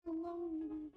alone.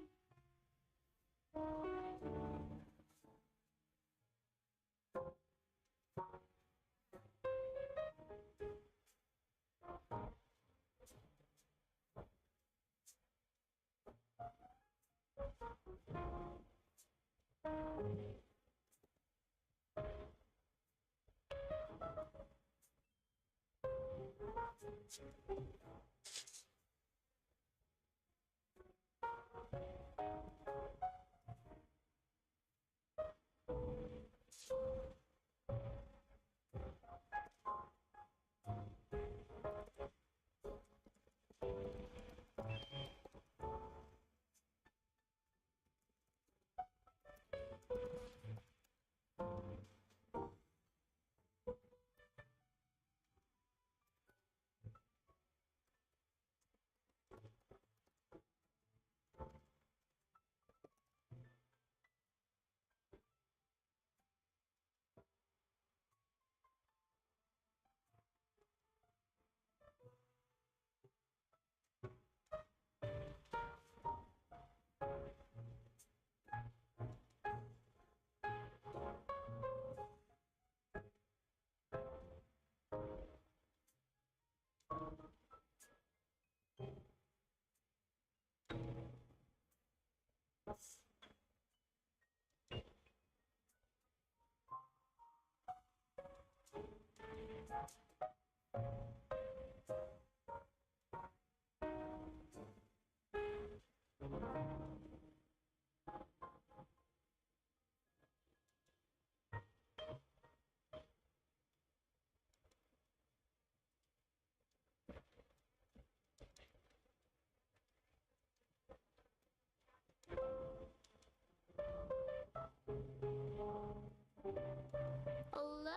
Hello,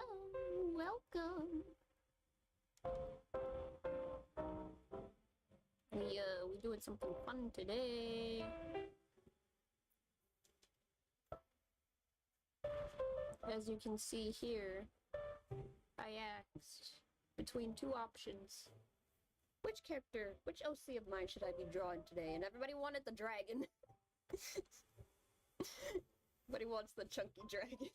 welcome. We doing something fun today. As you can see here, I asked between two options. Which OC of mine should I be drawing today? And everybody wanted the dragon. Everybody wants the chunky dragon.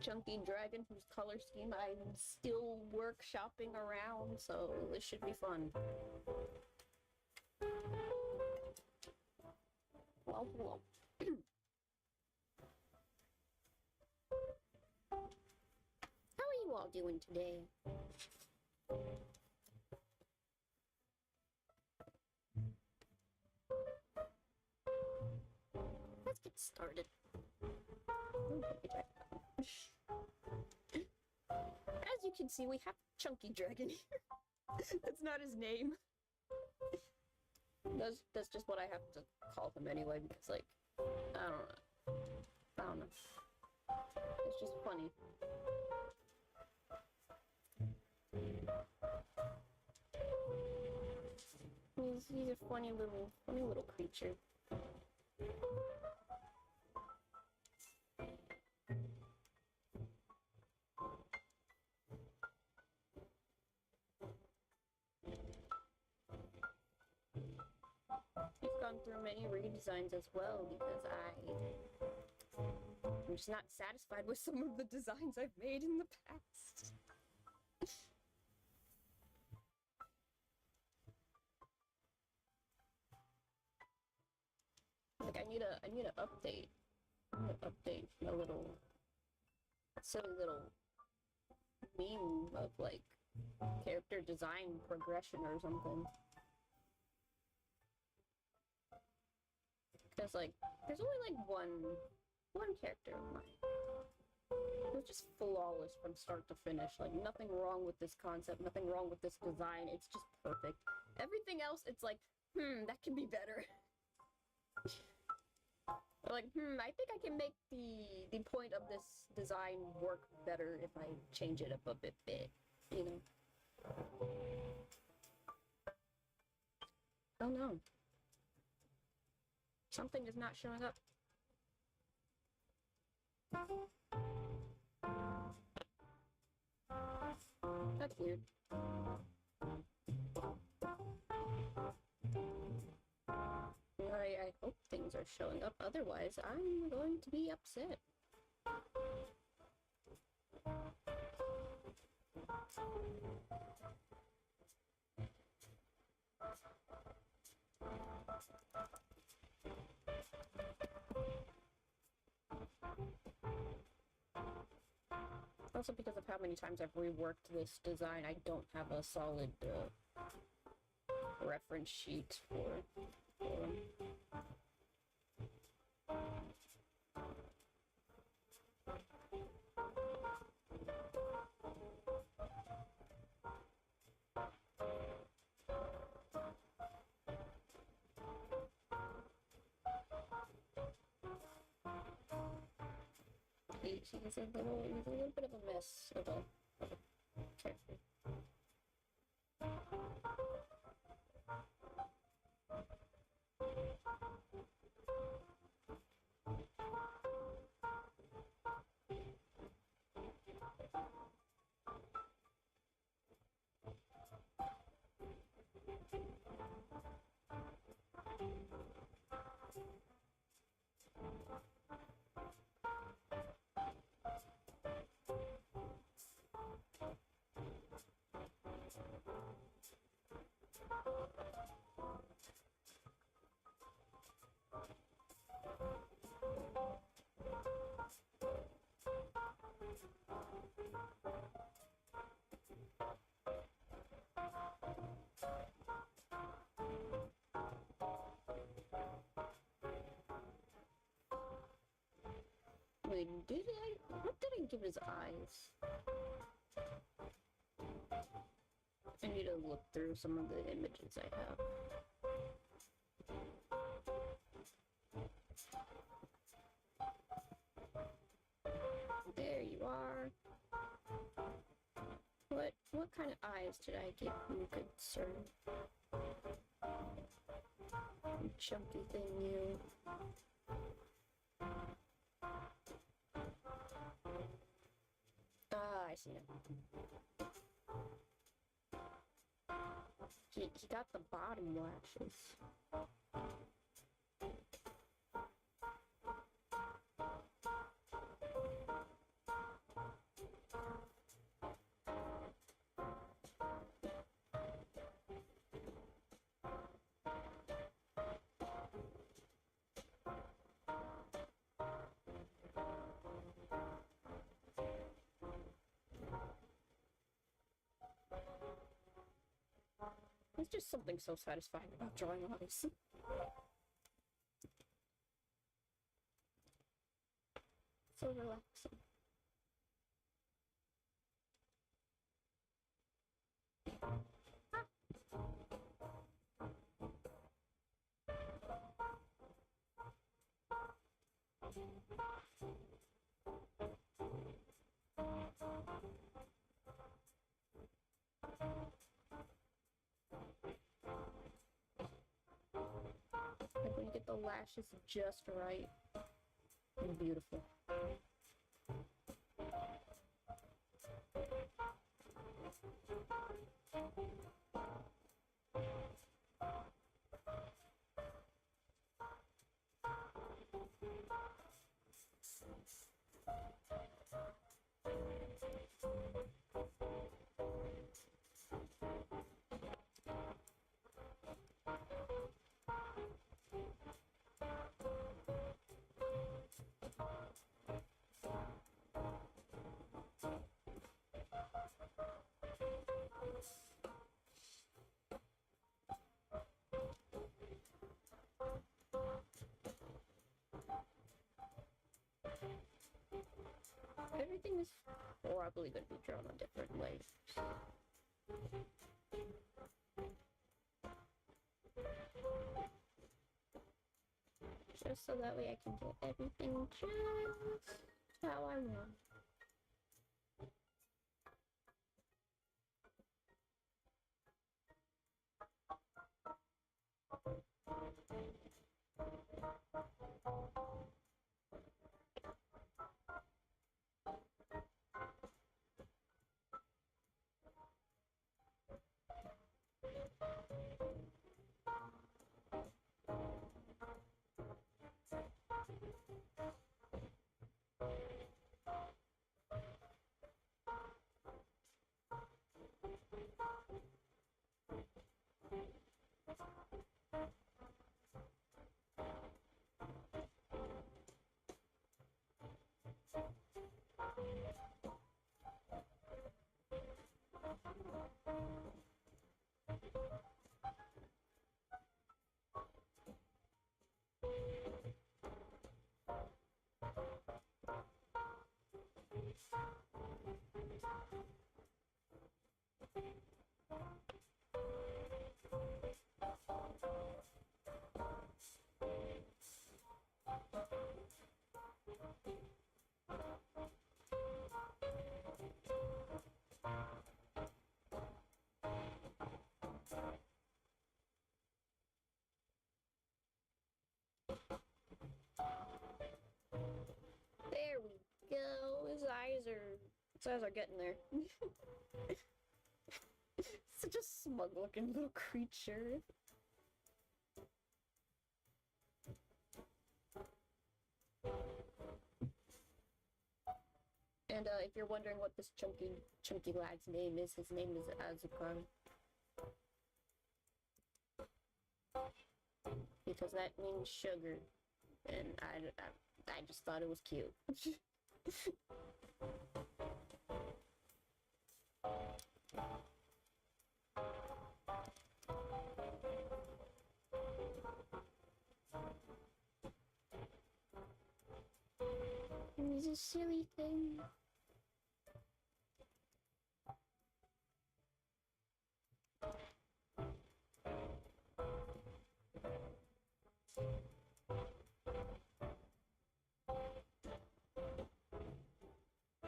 Chunky dragon whose color scheme I'm still workshopping around, so this should be fun. Well. How are you all doing today? Let's get started. As you can see, we have Chunky Dragon here. That's not his name. That's just what I have to call him anyway, because, like, I don't know. It's just funny. He's a funny little creature. He's gone through many redesigns as well because I'm just not satisfied with some of the designs I've made in the past. Like I need to update. I'm gonna update a little silly little meme of like character design progression or something. Because like there's only like one character of mine. It was just flawless from start to finish. Like nothing wrong with this concept, nothing wrong with this design. It's just perfect. Everything else, it's like, that can be better. Like, I think I can make the point of this design work better if I change it up a bit, you know? Oh no. Something is not showing up. That's weird. hope things are showing up. Otherwise, I'm going to be upset. Also because of how many times I've reworked this design, I don't have a solid reference sheet for them. He's a little bit of a mess of a character. Wait, what did I give his eyes? I need to look through some of the images I have. There you are. What kind of eyes did I give you, good sir? You chunky thing, you. Ah, I see it. He got the bottom lashes. There's just something so satisfying about drawing eyes. So relaxing. Like when you get the lashes just right. And beautiful. Everything is probably going to be drawn on different layers. Just so that way I can get everything just how I want. So as we're getting there. Such a smug looking little creature. And if you're wondering what this chunky lad's name is, his name is Azukan. Because that means sugar. And I just thought it was cute. He's a silly thing.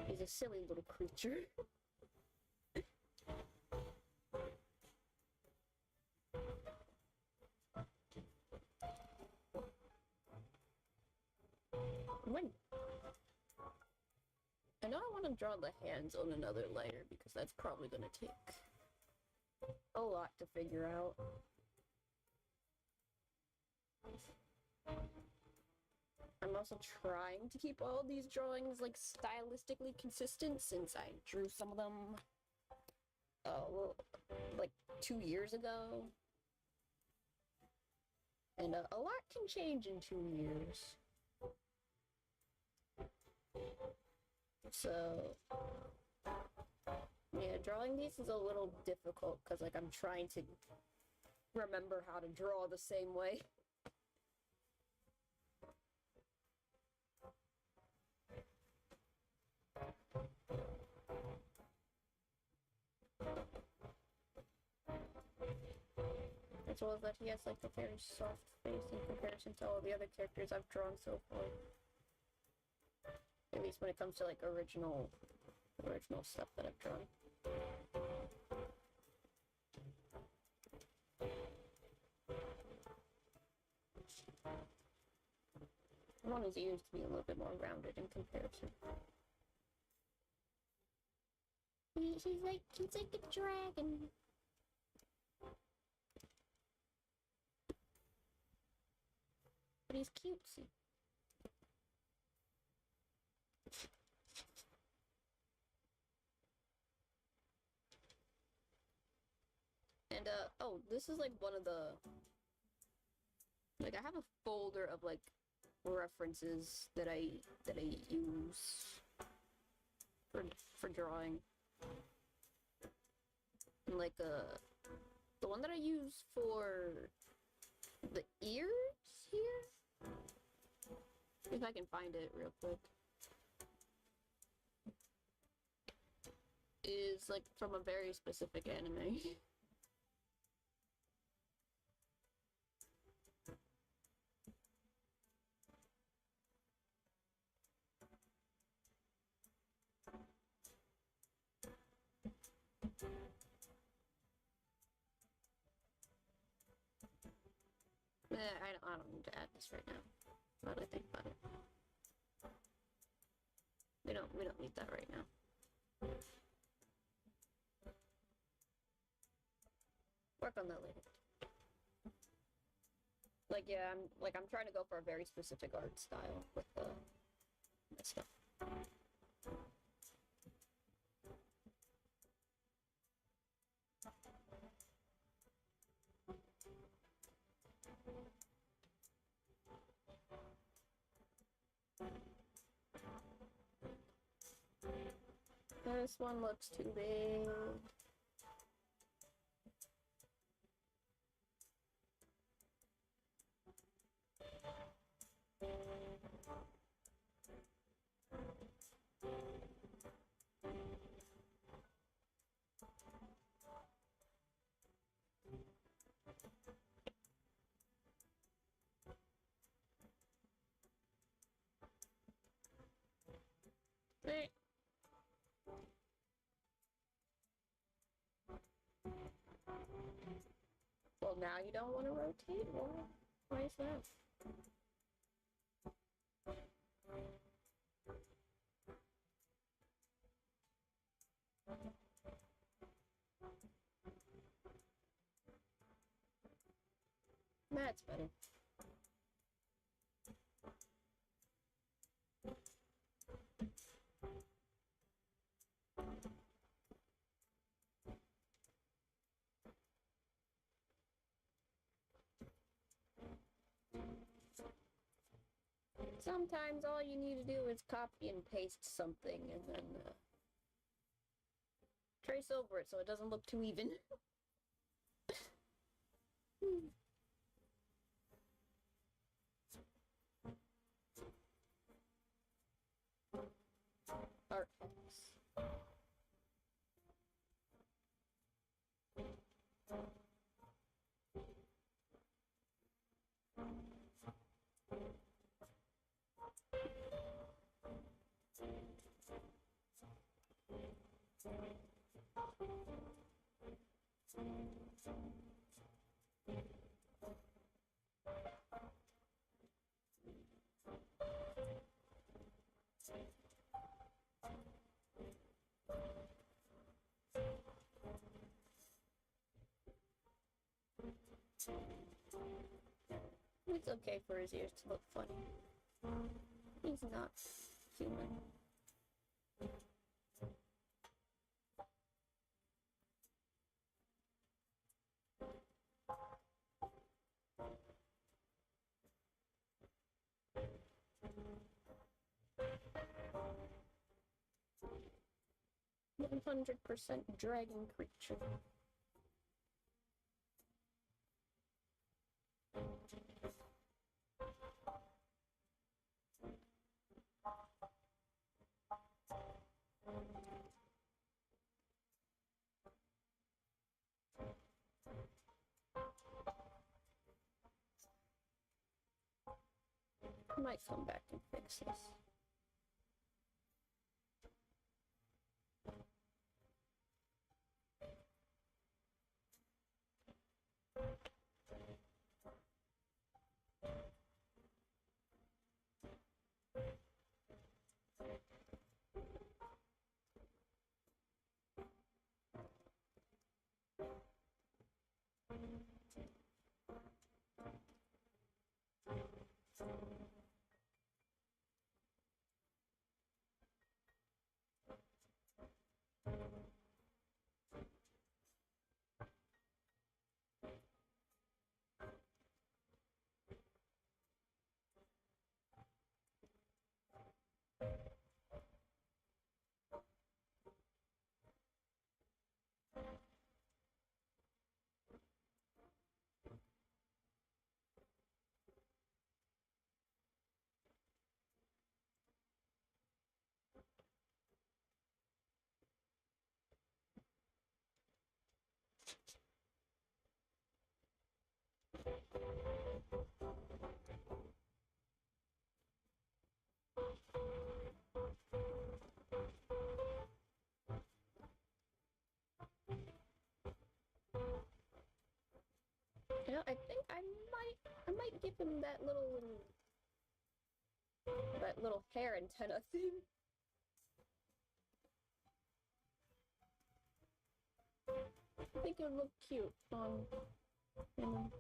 He's a silly little creature. When I know I want to draw the hands on another layer because that's probably going to take a lot to figure out. I'm also trying to keep all these drawings like stylistically consistent since I drew some of them like 2 years ago. And a lot can change in 2 years. So yeah, drawing these is a little difficult because like I'm trying to remember how to draw the same way. As well as that he has like a very soft face in comparison to all the other characters I've drawn so far. At least when it comes to like original stuff that I've drawn. I want his ears to be a little bit more rounded in comparison. He's like a dragon. But he's cutesy. And oh, this is like one of the, like I have a folder of like references that I use for drawing. And like the one that I use for the ears here, if I can find it real quick, is like from a very specific anime. I don't need to add this right now. Now that I think about it, we don't need that right now. Work on that later. Like yeah, I'm trying to go for a very specific art style with my stuff. This one looks too big. Well, now you don't want to rotate? Well, why is that? That's better. Sometimes all you need to do is copy and paste something and then trace over it so it doesn't look too even. Artifacts. It's okay for his ears to look funny. He's not human. 100% dragon creature. I might come back and fix this. You know, I think I might give him that little hair antenna thing. I think it would look cute on him.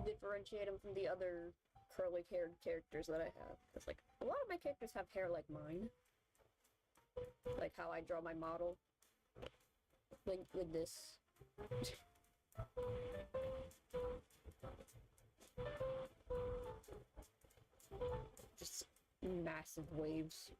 Differentiate him from the other curly-haired characters that I have. Because, like, a lot of my characters have hair like mine. Like how I draw my model. Like with this. Just massive waves.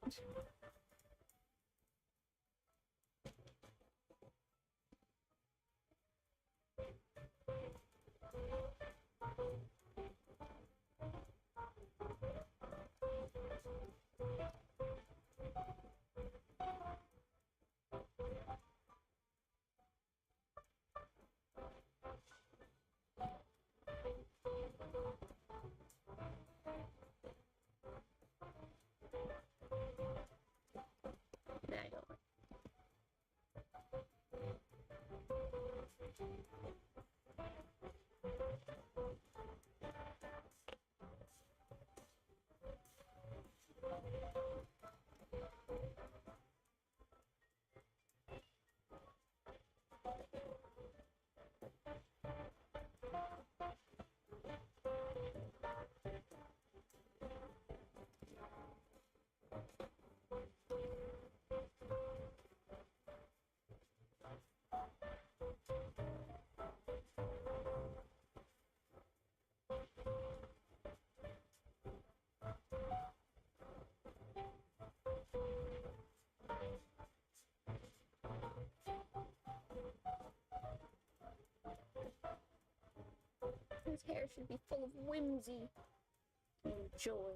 hair should be full of whimsy and joy.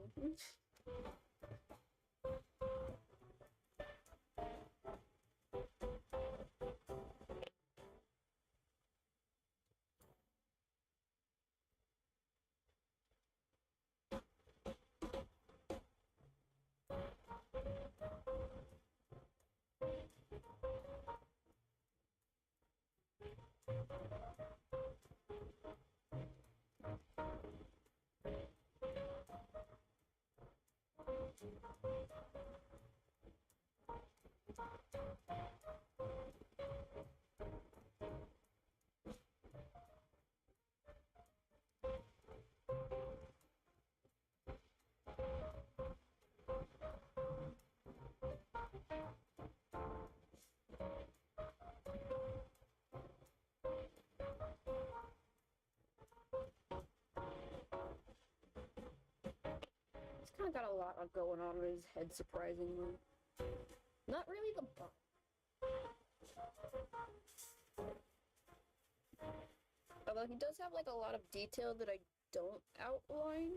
He's kind of got a lot going on in his head, surprisingly. Not really the butt. Although he does have like a lot of detail that I don't outline.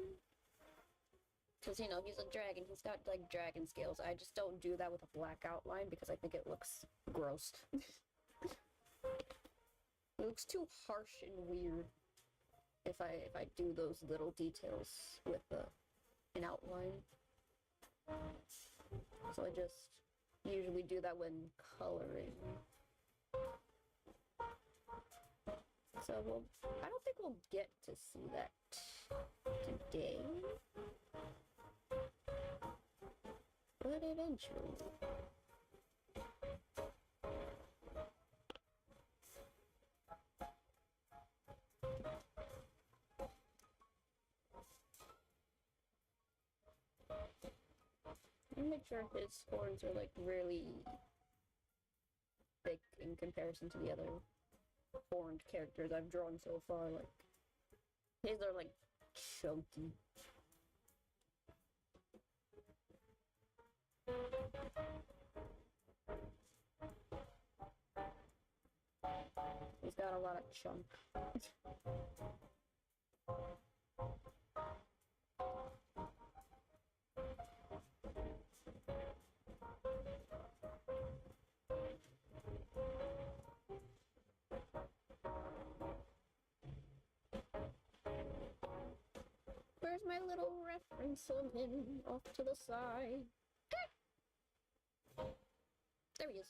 Because, you know, he's a dragon. He's got like dragon scales. I just don't do that with a black outline because I think it looks gross. It looks too harsh and weird if I do those little details with an outline. So I just usually do that when coloring. So I don't think we'll get to see that today. But eventually. Make sure his horns are like really thick in comparison to the other horned characters I've drawn so far. Like his are like chunky. He's got a lot of chunk. Where's my little reference off to the side? There he is.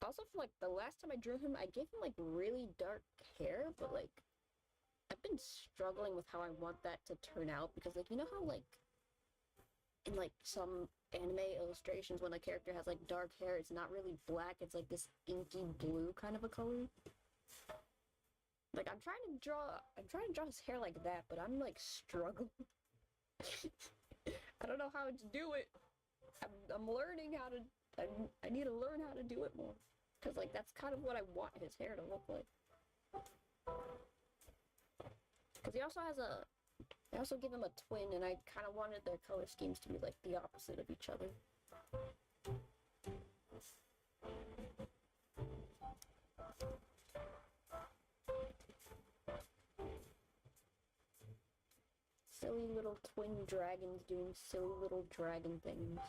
Also, for like the last time I drew him, I gave him like really dark hair, but like I've been struggling with how I want that to turn out because like you know how like in like some anime illustrations when a character has like dark hair, it's not really black, it's like this inky blue kind of a color. Like I'm trying to draw his hair like that, but I'm like struggling. I don't know how to do it. I'm learning how to. I need to learn how to do it more, cause like that's kind of what I want his hair to look like. Cause he also has a. I also give him a twin, and I kind of wanted their color schemes to be like the opposite of each other. Silly little twin dragons doing silly little dragon things.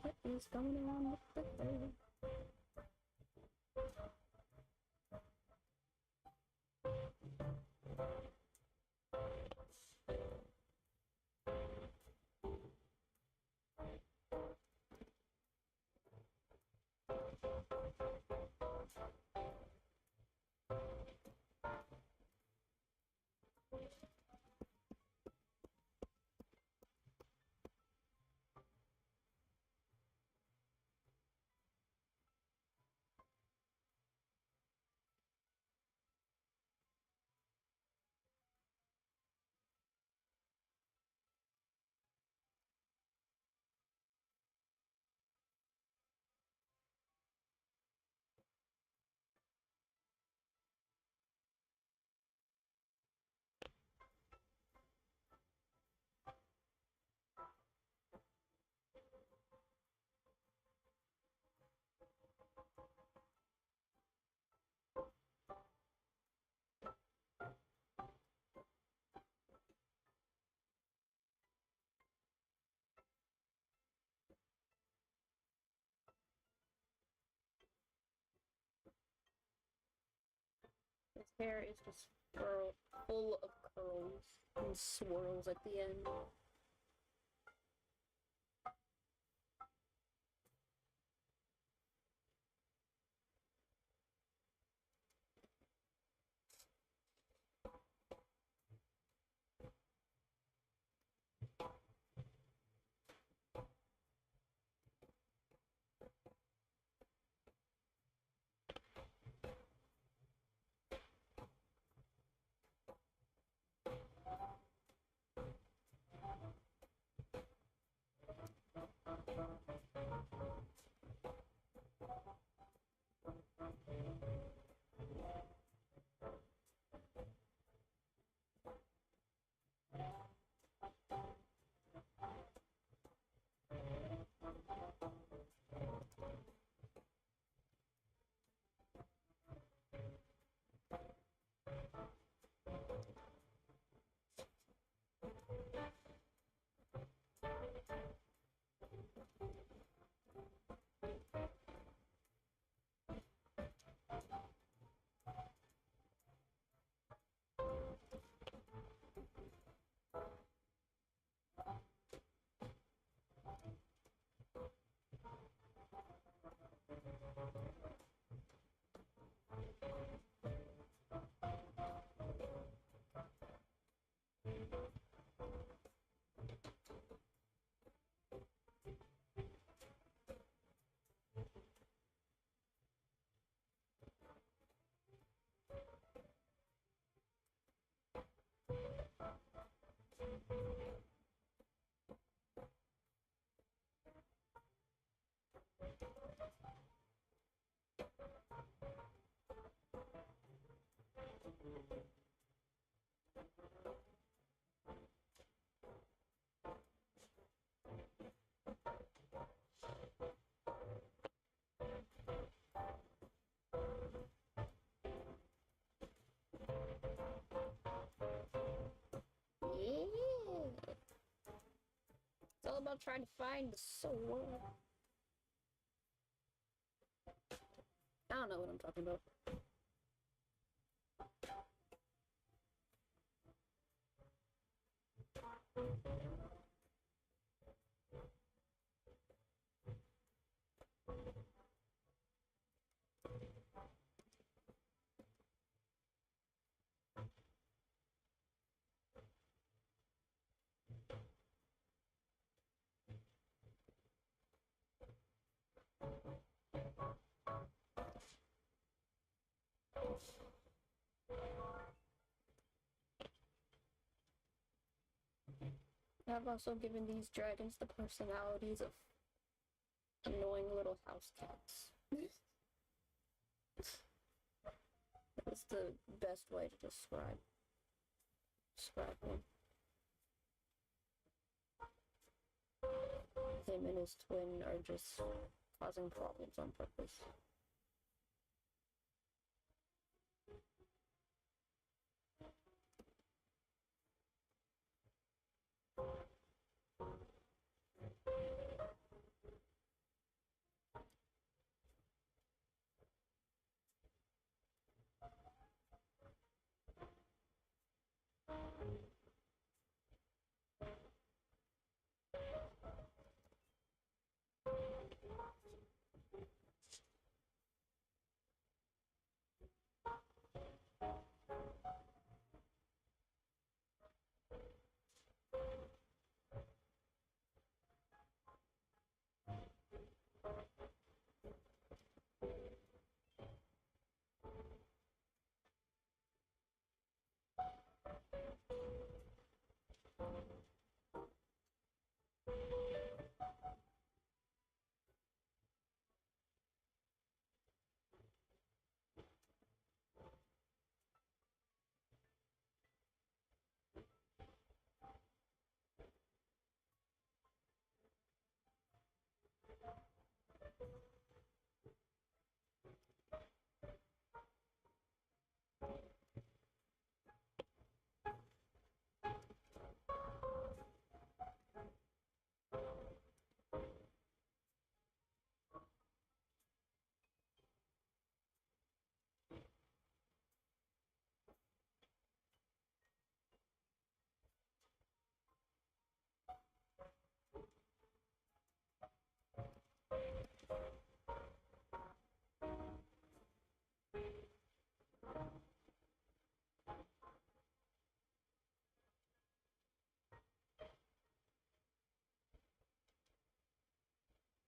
What is going on with the third? Hair is just full of curls and swirls at the end. Yeah. It's all about trying to find the soul. I don't know what I'm talking about. I've also given these dragons the personalities of annoying little house cats. That's the best way to describe them. Him and his twin are just causing problems on purpose.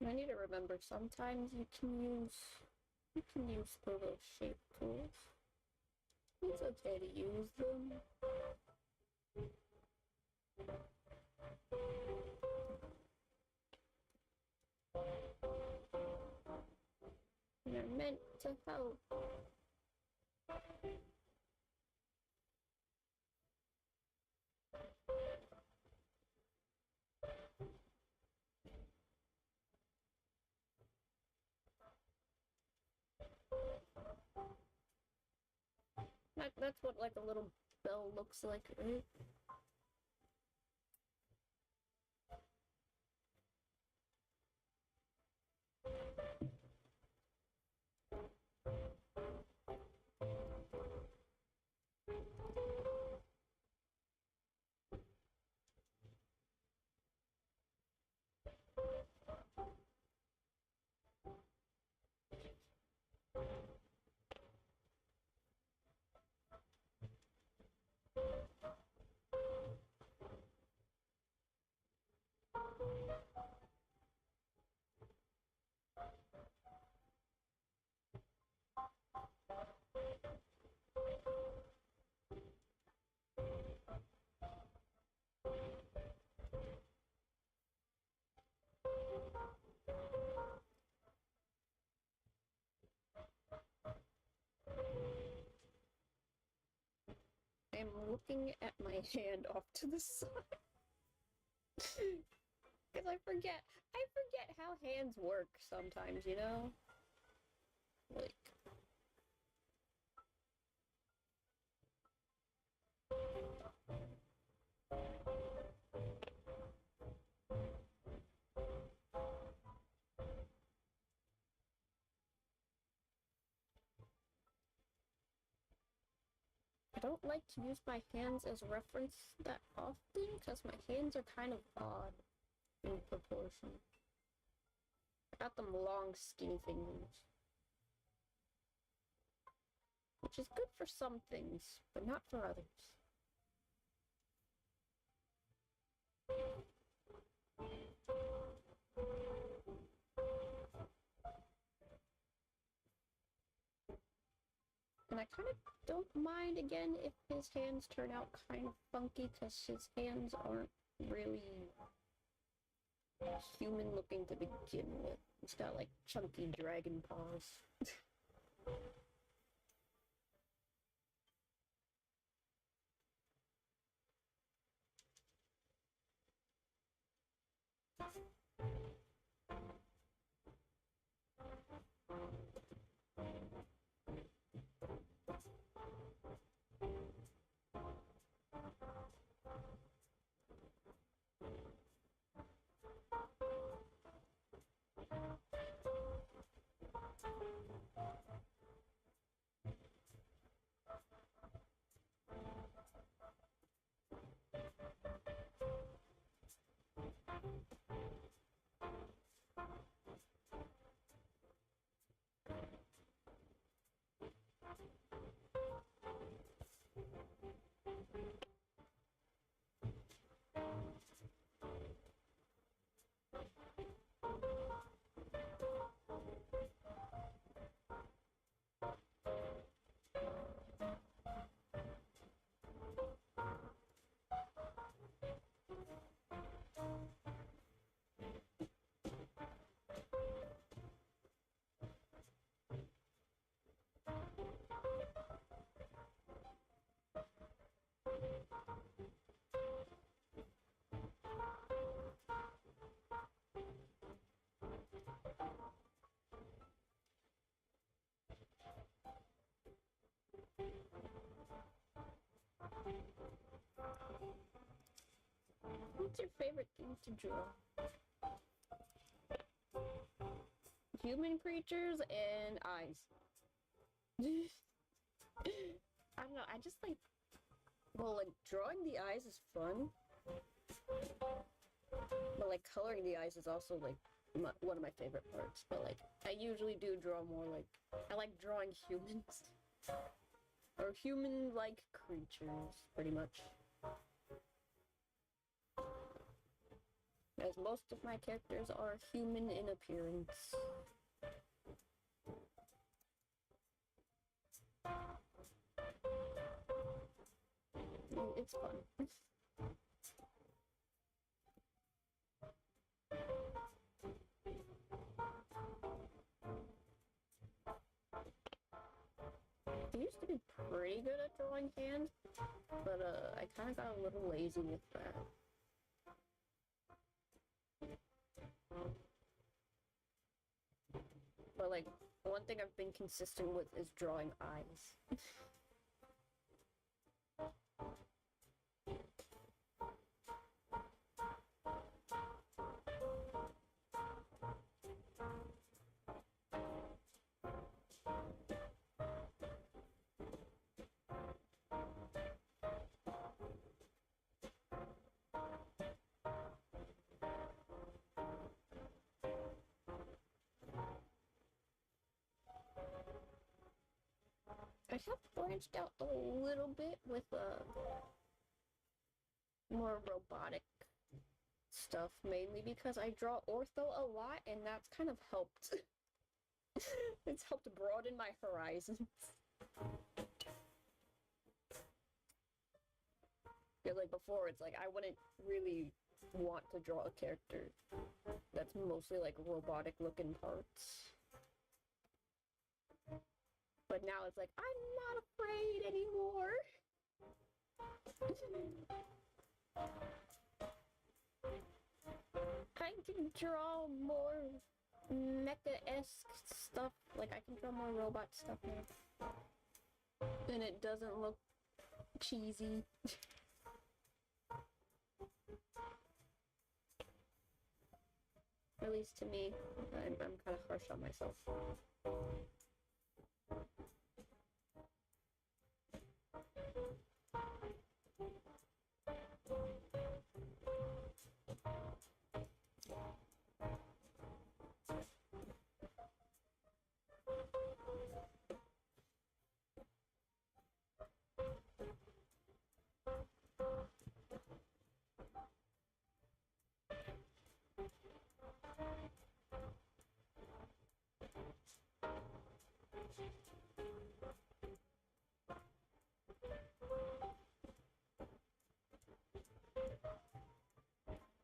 I need to remember sometimes you can use the little shape tools. It's okay to use them. They're meant to help. That's what like a little bell looks like, right? I'm looking at my hand off to the side. Because I forget how hands work sometimes, you know? Like... I don't like to use my hands as reference that often, because my hands are kind of odd in proportion. I got them long, skinny fingers. Which is good for some things, but not for others. And I kind of don't mind, again, if his hands turn out kind of funky, because his hands aren't really human looking to begin with. He's got, like, chunky dragon paws. What's your favorite thing to draw? Human creatures and eyes. I don't know, I just like... Well, like, drawing the eyes is fun. But, like, coloring the eyes is also, like, one of my favorite parts. But, like, I usually do draw more, like... I like drawing humans. Or human-like creatures, pretty much. as most of my characters are human in appearance. It's fun. I used to be pretty good at drawing hands, but I kind of got a little lazy with that. But like, one thing I've been consistent with is drawing eyes. I have branched out a little bit with more robotic stuff, mainly because I draw ortho a lot, and that's kind of helped. It's helped broaden my horizons. Because like before, it's like I wouldn't really want to draw a character that's mostly like robotic looking parts. But now it's like, I'm not afraid anymore. I can draw more mecha-esque stuff. Like, I can draw more robot stuff now. And it doesn't look cheesy. At least to me. I'm kind of harsh on myself.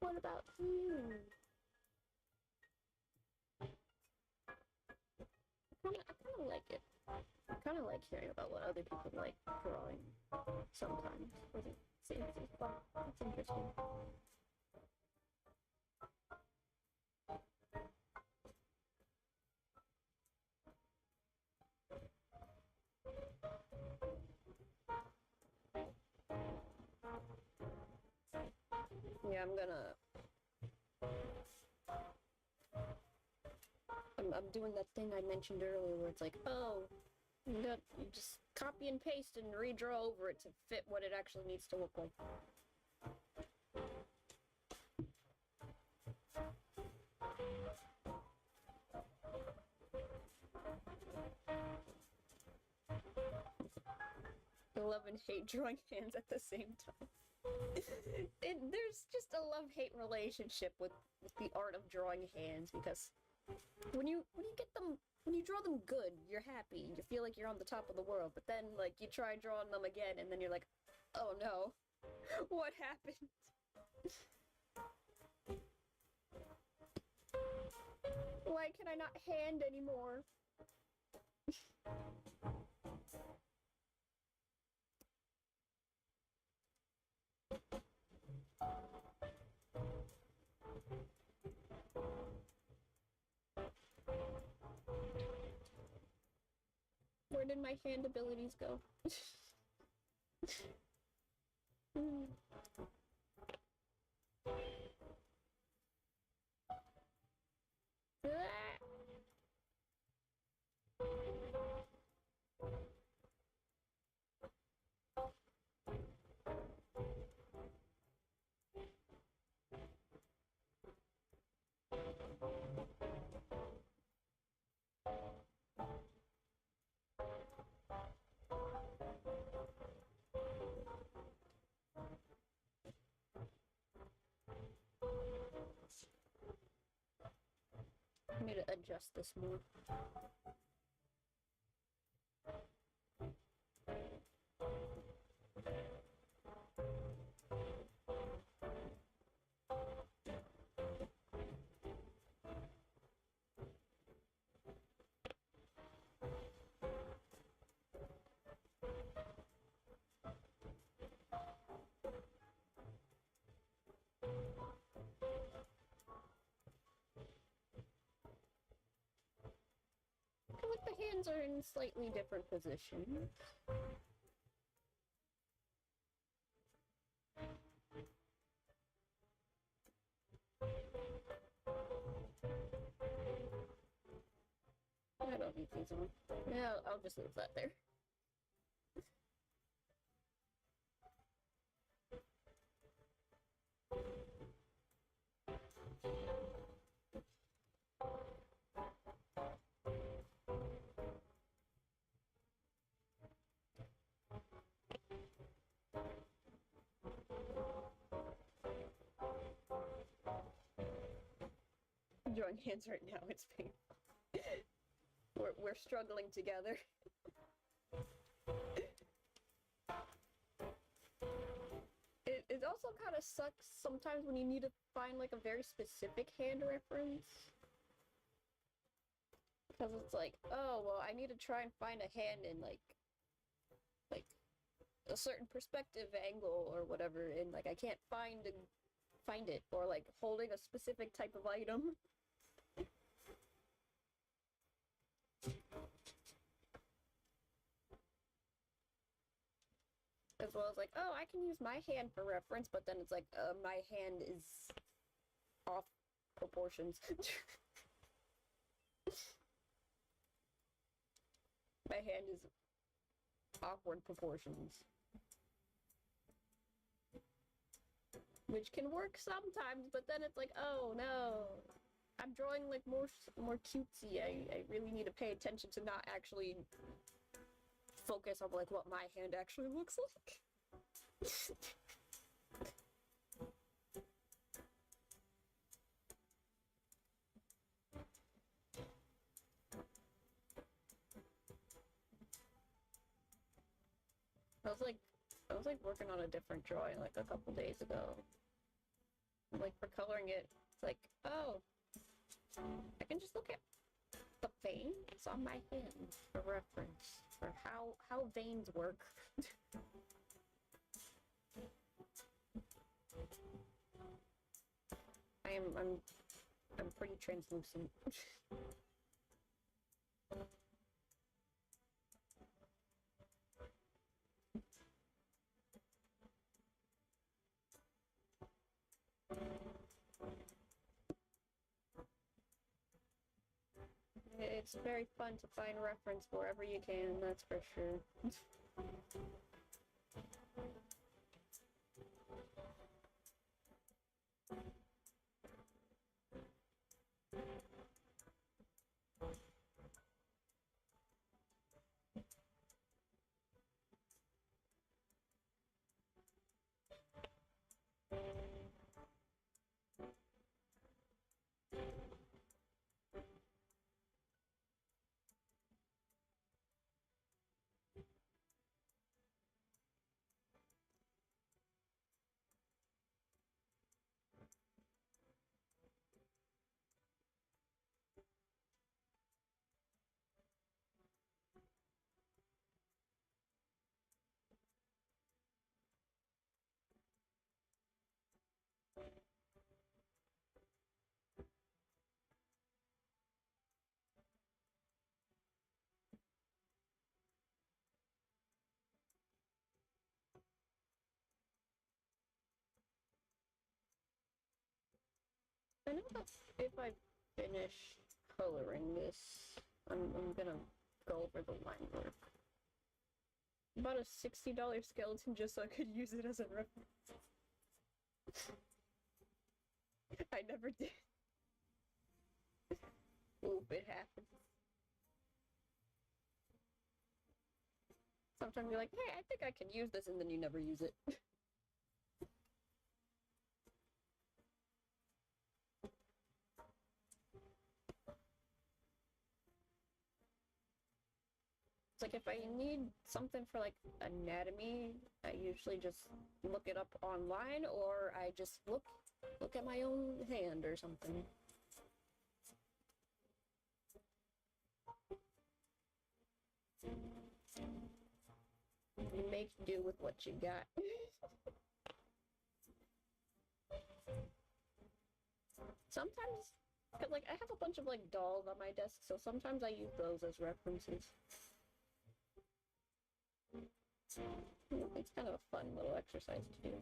What about you? I kind of like it. I kind of like hearing about what other people like drawing sometimes. It's fun. It's interesting. Yeah, I'm doing that thing I mentioned earlier where it's like, oh, you just copy and paste and redraw over it to fit what it actually needs to look like. 11 hate drawing hands at the same time. There's just a love-hate relationship with the art of drawing hands, because when you draw them good, you're happy. You feel like you're on the top of the world. But then, like, you try drawing them again, and then you're like, oh no, what happened? Why can I not hand anymore? Where did my hand abilities go? adjust this more. I feel like the hands are in slightly different positions. I don't need these on. Yeah, I'll just leave that there. I'm drawing hands right now, it's painful. We're struggling together. It also kind of sucks sometimes when you need to find like a very specific hand reference. Because it's like, oh, well, I need to try and find a hand in like a certain perspective angle or whatever, and like I can't find it, or like holding a specific type of item. As well as like, oh, I can use my hand for reference, but then it's like, my hand is off proportions. My hand is awkward proportions. Which can work sometimes, but then it's like, oh no. I'm drawing like more cutesy. I really need to pay attention to not actually focus on like what my hand actually looks like. I was like working on a different drawing like a couple days ago. Like for coloring it, it's like, oh, I can just look at the veins on my hand for reference for how veins work. I'm pretty translucent. It's very fun to find reference wherever you can, that's for sure. I know that if I finish coloring this, I'm gonna go over the line work. I bought a $60 skeleton just so I could use it as a reference. I never did. Oop, it happens. Sometimes you're like, hey, I think I can use this, and then you never use it. like if I need something for like anatomy, I usually just look it up online, or I just look at my own hand or something. You make do with what you got. Sometimes, cause like I have a bunch of like dolls on my desk, so sometimes I use those as references. It's kind of a fun little exercise to do.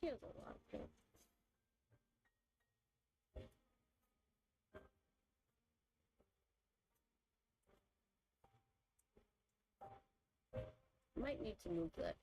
He has a lot of things. Might need to move that.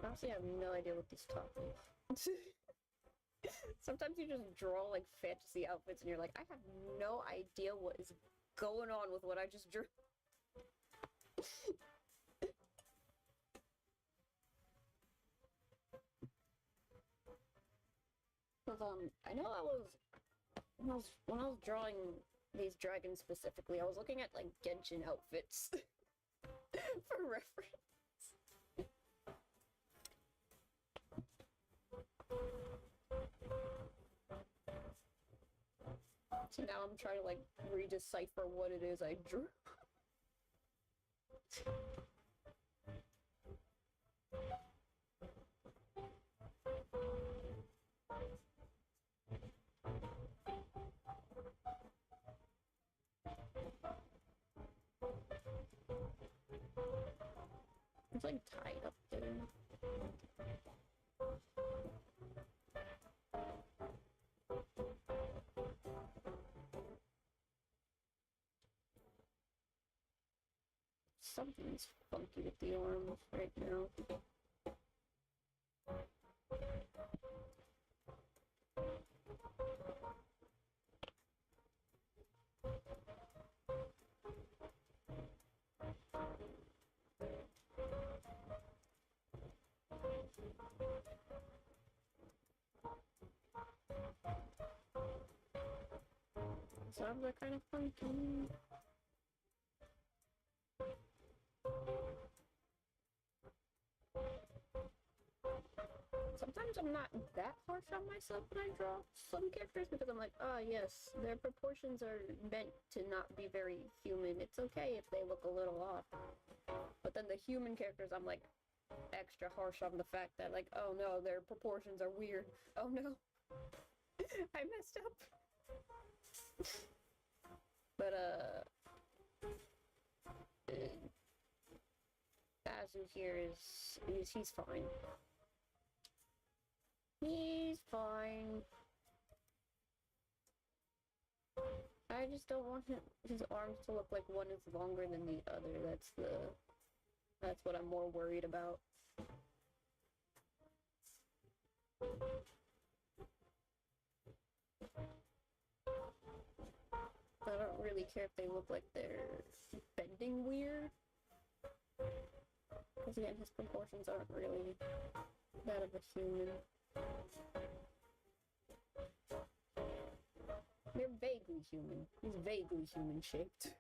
Honestly, I have no idea what this top is. Sometimes you just draw like fantasy outfits and you're like, I have no idea what is going on with what I just drew. Cause I know when I was drawing these dragons specifically, I was looking at like Genshin outfits for reference. So now I'm trying to like redecipher what it is I drew. It's like tied up there. Something's funky with the arms right now. His arms are kind of funky. Sometimes I'm not that harsh on myself when I draw some characters because I'm like, oh yes, their proportions are meant to not be very human. It's okay if they look a little off. But then the human characters, I'm like extra harsh on the fact that like, oh no, their proportions are weird. Oh no, I messed up. But Azu here he's fine. He's fine. I just don't want his arms to look like one is longer than the other. That's what I'm more worried about. I don't really care if they look like they're bending weird. Because again, his proportions aren't really that of a human. They're vaguely human. He's vaguely human shaped.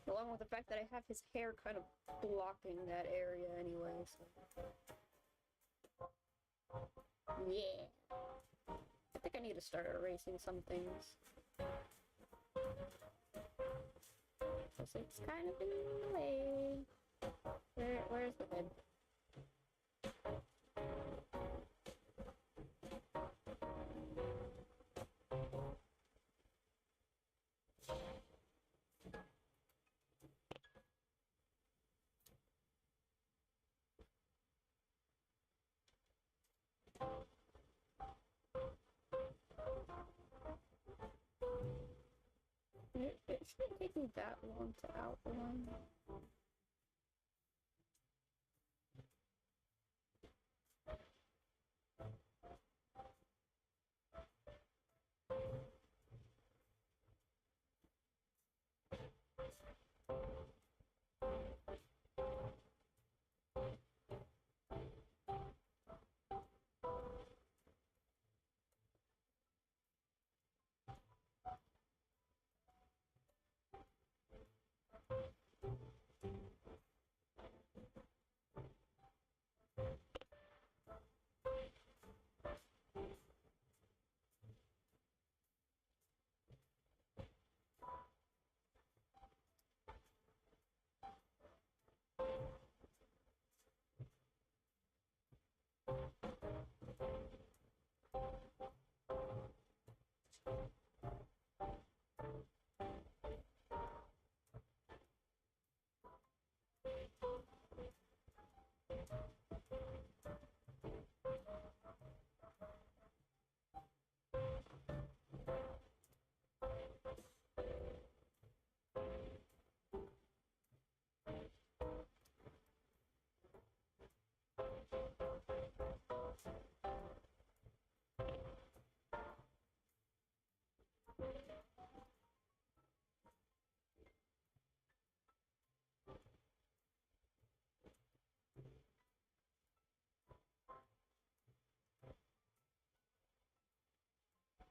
Along with the fact that I have his hair kind of blocking that area anyway, so... Yeah. I think I need to start erasing some things. Because it's kind of in the way. Where's the head? It shouldn't take me that long to outline.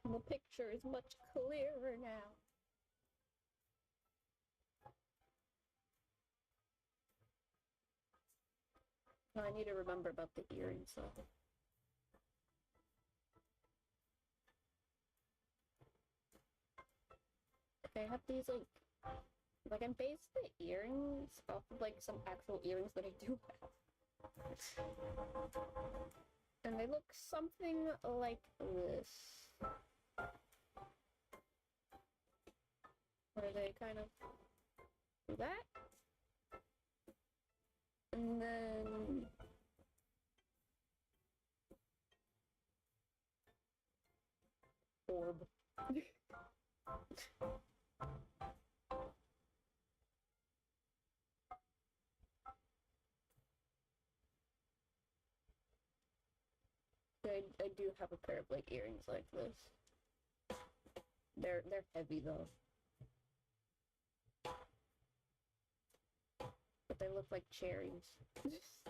The picture is much clearer now. I need to remember about the earrings, so... Okay, I have these, like I'm based the earrings off of, like, some actual earrings that I do have. And they look something like this. Where they kind of do that. And then orb. I do have a pair of like earrings like this. They're heavy though. But they look like cherries. This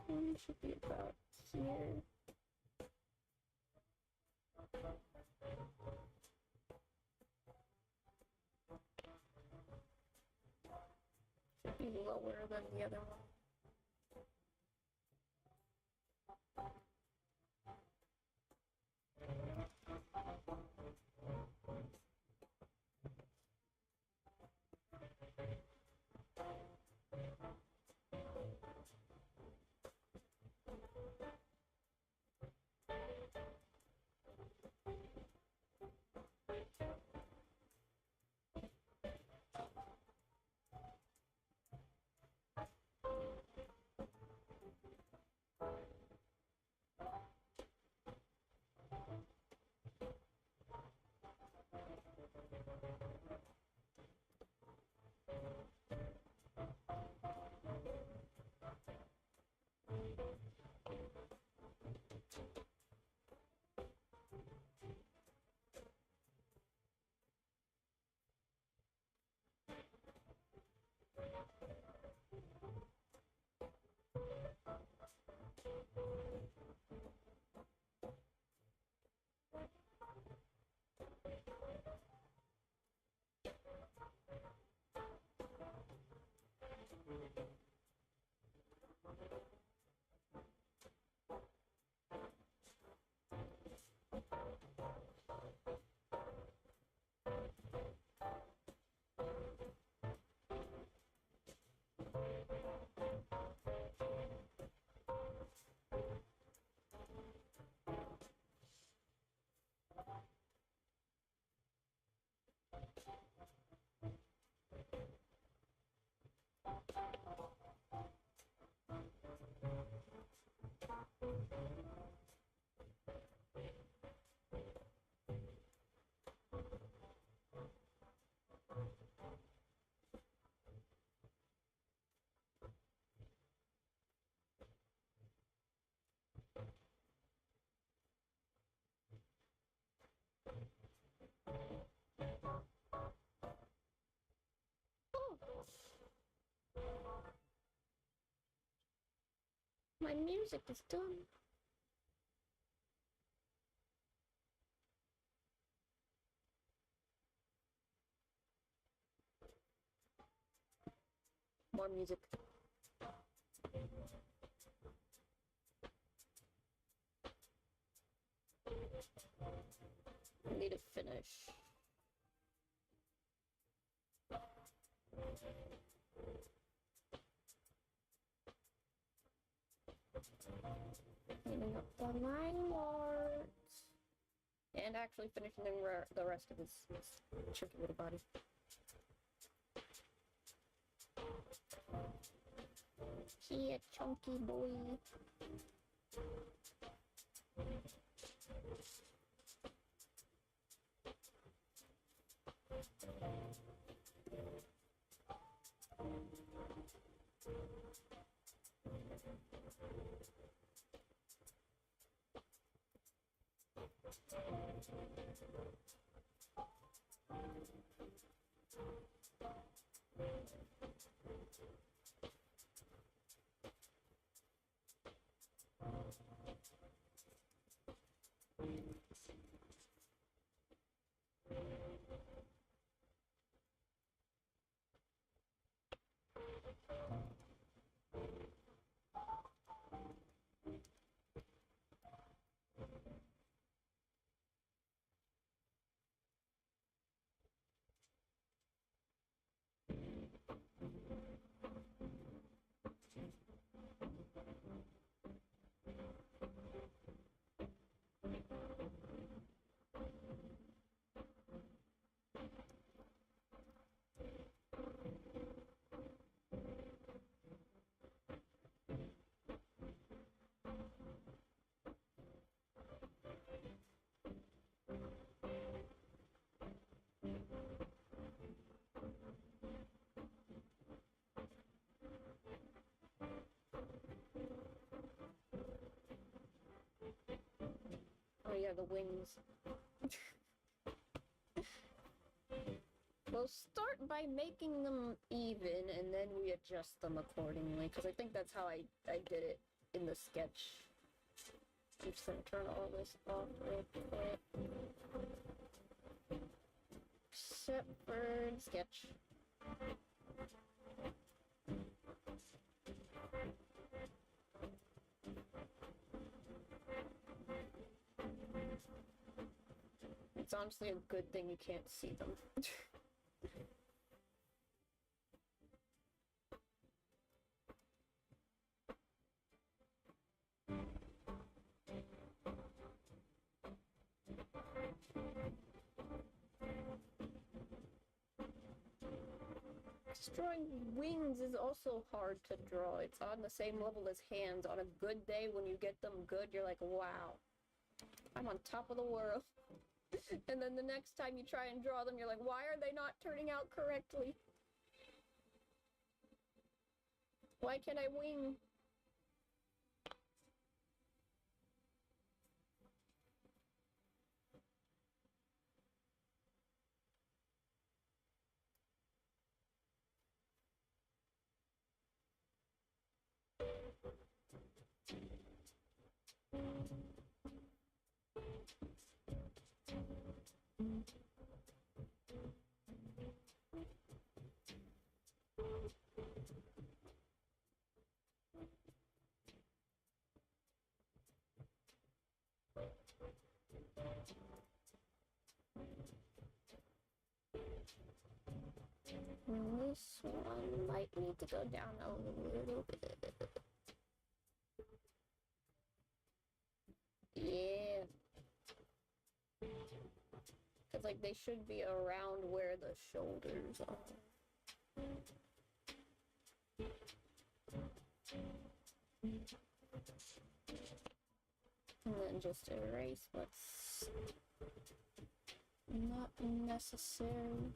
one should be about here. Should be lower than the other one. My music is done. More music. I need to finish. Cleaning up the line art. And actually finishing the rest of his tricky little body. He a chunky boy. Oh yeah, the wings. We'll start by making them even, and then we adjust them accordingly, because I think that's how I did it in the sketch. I'm just gonna turn all this off real quick. Except for the sketch. It's honestly a good thing you can't see them. Drawing wings is also hard to draw. It's on the same level as hands. On a good day, when you get them good, you're like, wow, I'm on top of the world. And then the next time you try and draw them, you're like, why are they not turning out correctly? Why can't I wing? This one might need to go down a little bit. Yeah. Because, like, they should be around where the shoulders are. And then just erase what's not necessary.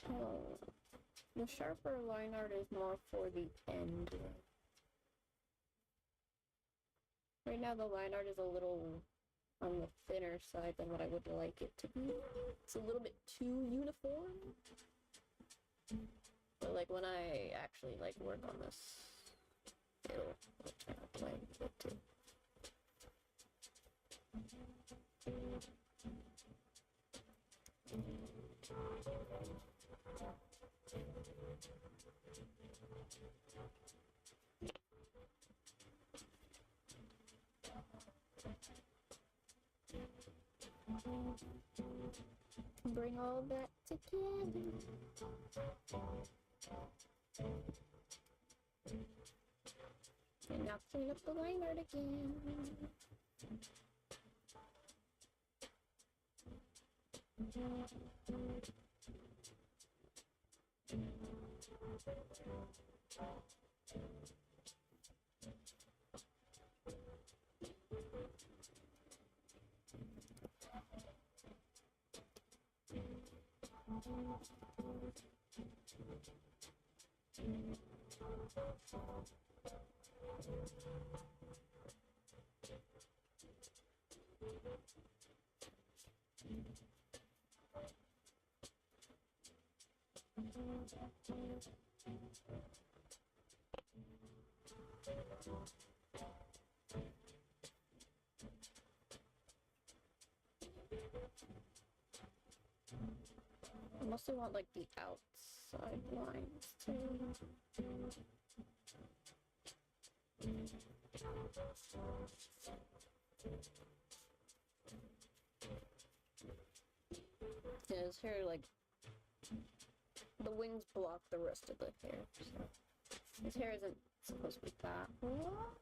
Oh, the sharper line art is more for the end. Right now the line art is a little on the thinner side than what I would like it to be. It's a little bit too uniform. But like when I actually like work on this, it'll turn out the way I want it to. Bring all that together. And now clean up the line art again. I mostly want like the outside lines too. Yeah, his hair, like, the wings block the rest of the hair, so his hair isn't supposed to be that long.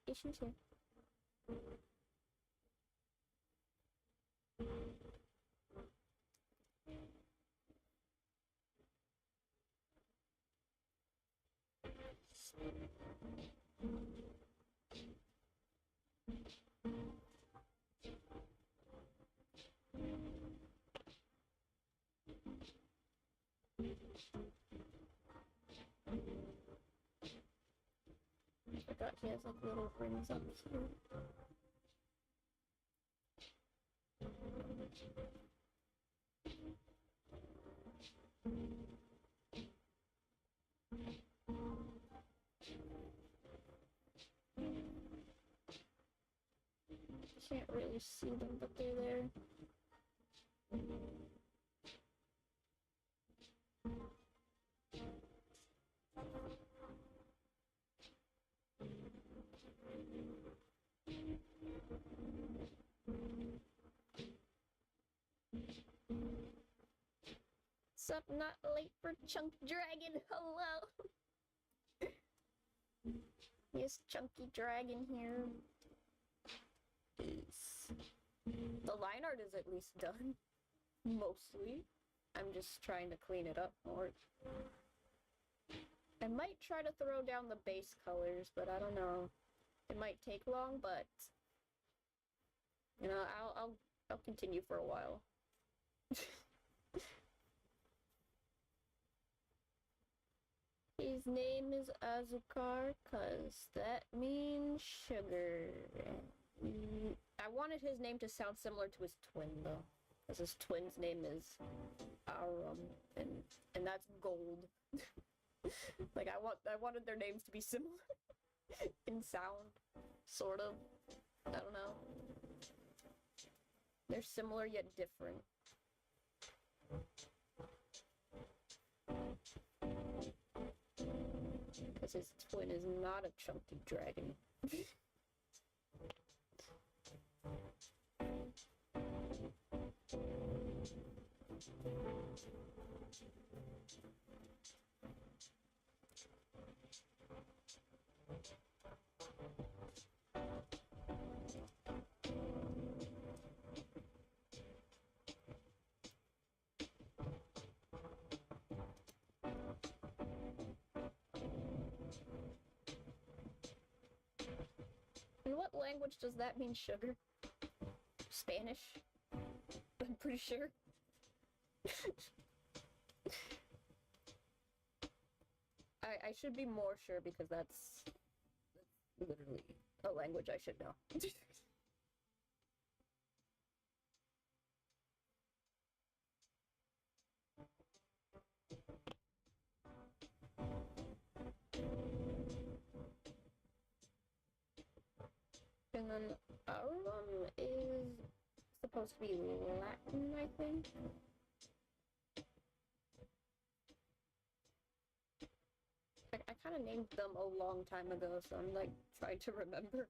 Issues here. I forgot he has like little rings up here. Can't really see them, but they're there. Sup, not late for Chunk Dragon. Hello. Yes, Chunky Dragon here. The line art is at least done. Mostly. I'm just trying to clean it up more. I might try to throw down the base colors, but I don't know. It might take long, but you know, I'll continue for a while. His name is Azukar, cause that means sugar. I wanted his name to sound similar to his twin though, cause his twin's name is Arum, and that's gold. Like I wanted their names to be similar in sound, sort of. I don't know. They're similar yet different. Because his twin is not a chunky dragon. In what language does that mean sugar? Spanish? I'm pretty sure. I should be more sure because that's literally a language I should know. And then Aurum is supposed to be Latin, I think. I kind of named them a long time ago, so I'm like trying to remember.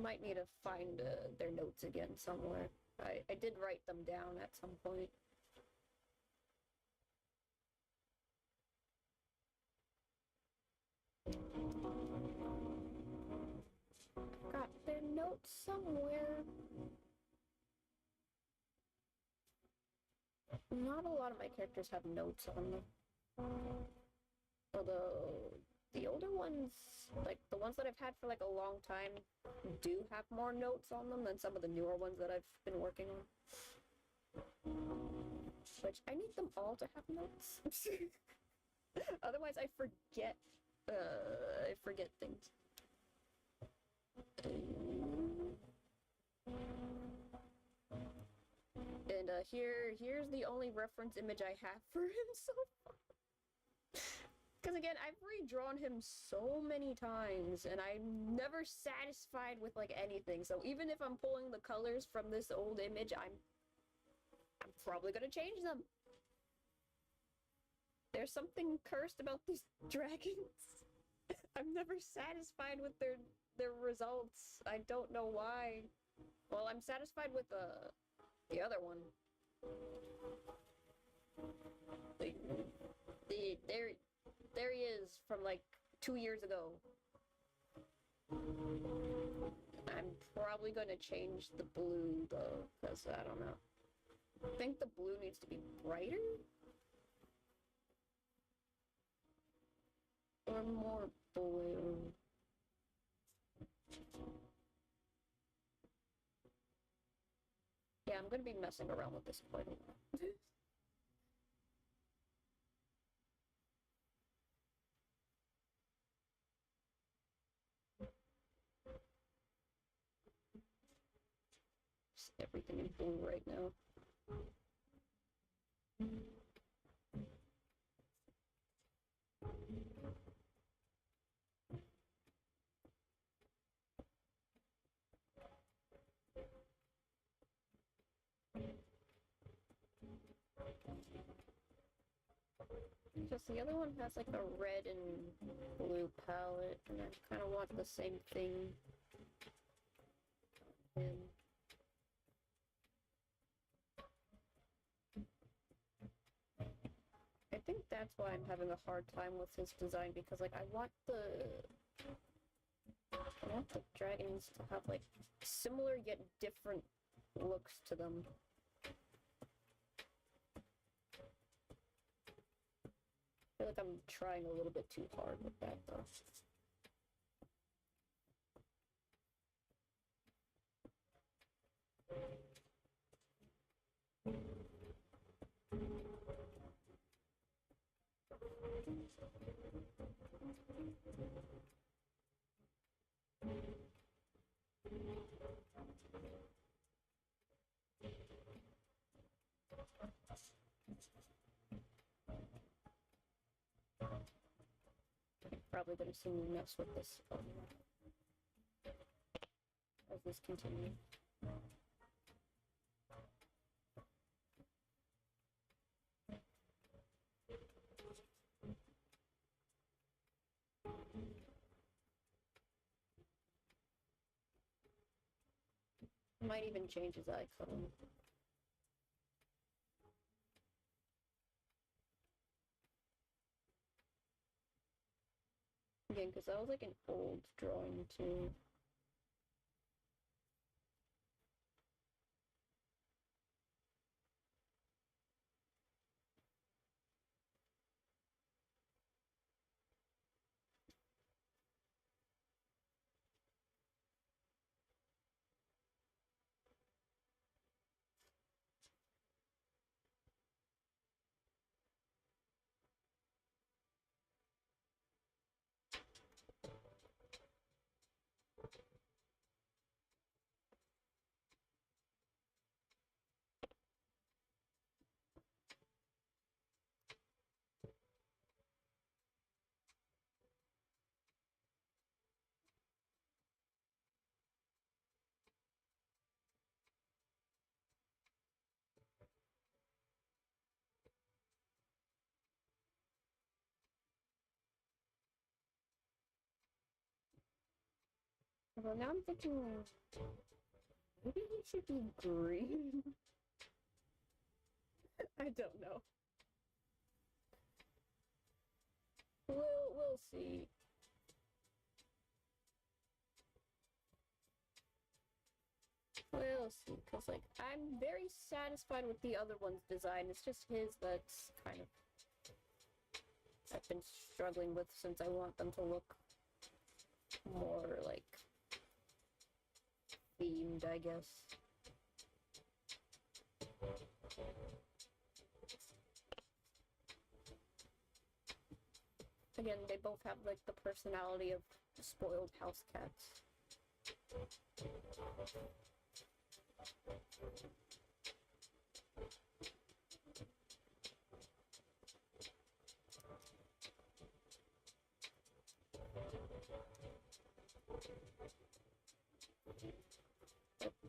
Might need to find their notes again somewhere. I did write them down at some point. Got their notes somewhere. Not a lot of my characters have notes on them. Although the older ones, like the ones that I've had for like a long time, do have more notes on them than some of the newer ones that I've been working on. Which I need them all to have notes. Otherwise I forget things. And here's the only reference image I have for him so far. Because again, I've redrawn him so many times, and I'm never satisfied with like anything. So even if I'm pulling the colors from this old image, I'm probably gonna change them. There's something cursed about these dragons. I'm never satisfied with their results. I don't know why. Well, I'm satisfied with the other one. There he is from like 2 years ago. I'm probably gonna change the blue though, because I don't know. think the blue needs to be brighter? Or more blue? Yeah, I'm gonna be messing around with this quite a lot. Just everything in blue right now. Because the other one has like a red and blue palette, and I kind of want the same thing. And I think that's why I'm having a hard time with his design, because like I want the dragons to have like similar yet different looks to them. I feel like I'm trying a little bit too hard with that though. Probably gonna see me mess with this as this continues. Might even change his icon. Again, because that was like an old drawing too. Well, now I'm thinking maybe he should be green. I don't know. We'll see. We'll see, because, like, I'm very satisfied with the other one's design. It's just his that's kind of I've been struggling with, since I want them to look more, like, themed, I guess. Again, they both have, like, the personality of spoiled house cats.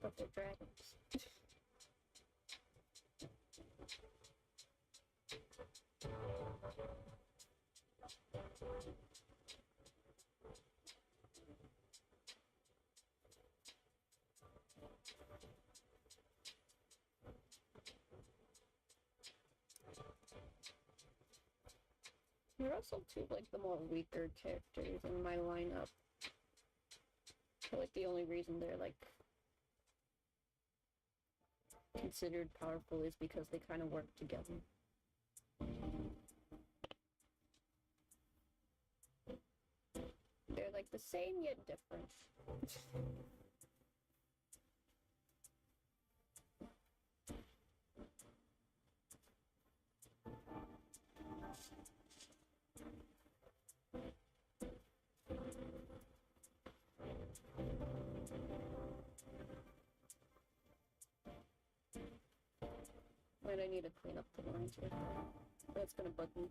But they're dragons. There are also two, like, the more weaker characters in my lineup. I feel like the only reason they're, like, considered powerful is because they kind of work together. They're like the same yet different. Wait, I need to clean up the lines here. That's gonna bug me.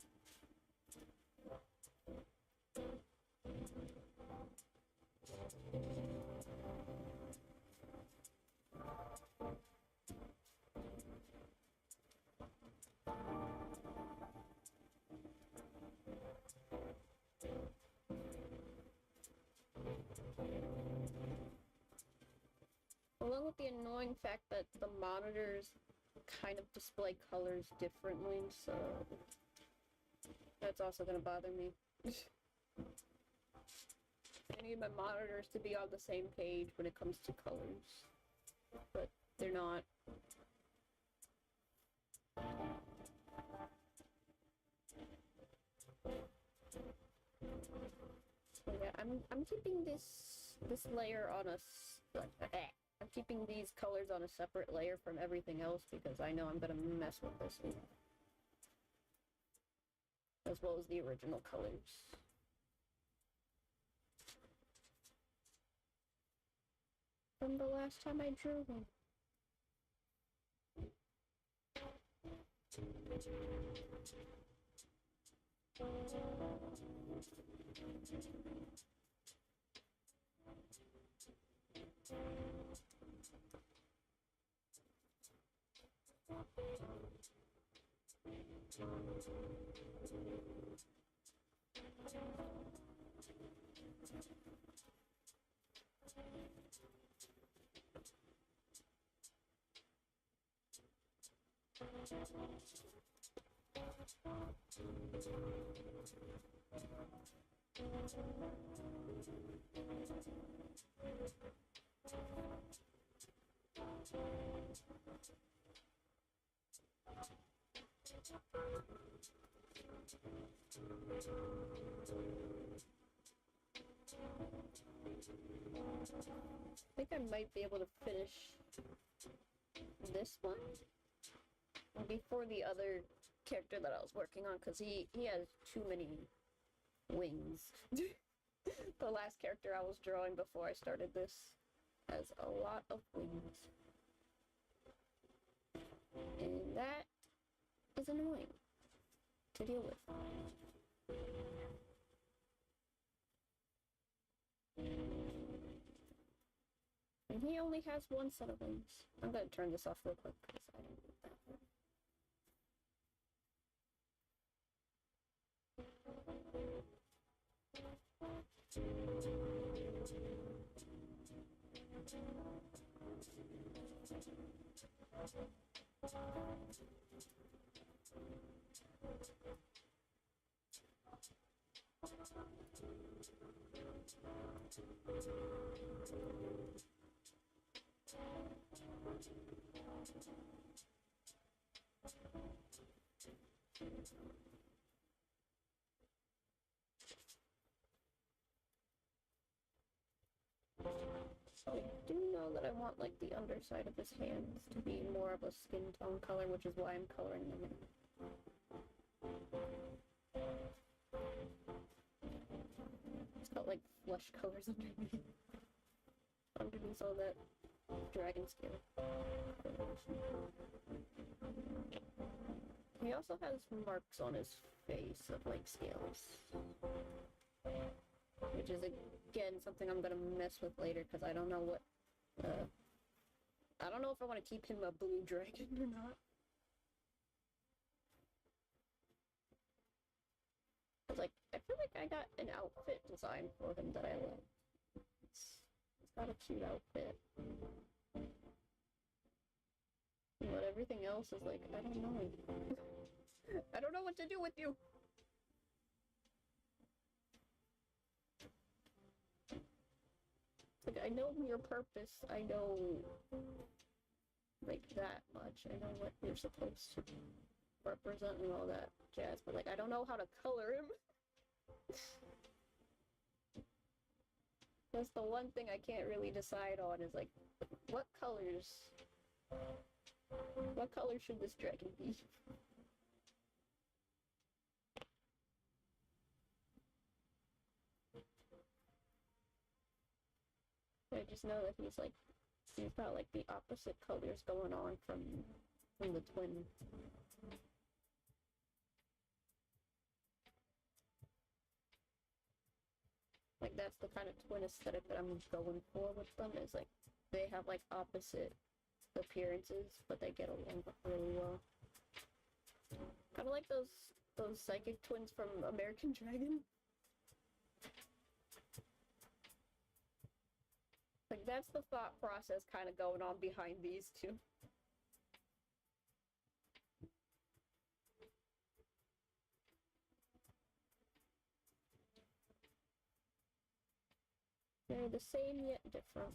Along with the annoying fact that the monitors kind of display colors differently, so that's also gonna bother me. I need my monitors to be on the same page when it comes to colors, but they're not. So yeah, I'm keeping this layer on a I'm keeping these colors on a separate layer from everything else because I know I'm gonna mess with this one. As well as the original colors. From the last time I drew them. I think I might be able to finish this one before the other character that I was working on, because he has too many wings. The last character I was drawing before I started this has a lot of wings. And that is annoying to deal with. And he only has one set of wings. I'm gonna turn this off real quick because I don't need that. I do know that I want like the underside of his hands to be more of a skin tone color, which is why I'm coloring them in. It's got like flesh colors underneath all that dragon scale. He also has marks on his face of like scales, which is again something I'm gonna mess with later because I don't know what I don't know if I want to keep him a blue dragon or not. Like, I feel like I got an outfit design for him that I like. It's got a cute outfit. But everything else is like, I don't know. I don't know what to do with you. Like, I know your purpose. I know like that much. I know what you're supposed to represent and all that jazz, but like I don't know how to color him. That's the one thing I can't really decide on is like what colors what color should this dragon be? I just know that he's got like the opposite colors going on from the twin. Like that's the kind of twin aesthetic that I'm going for with them is like they have like opposite appearances, but they get along really well. Kind of like those psychic twins from American Dragon. Like that's the thought process kind of going on behind these two. They're the same yet different.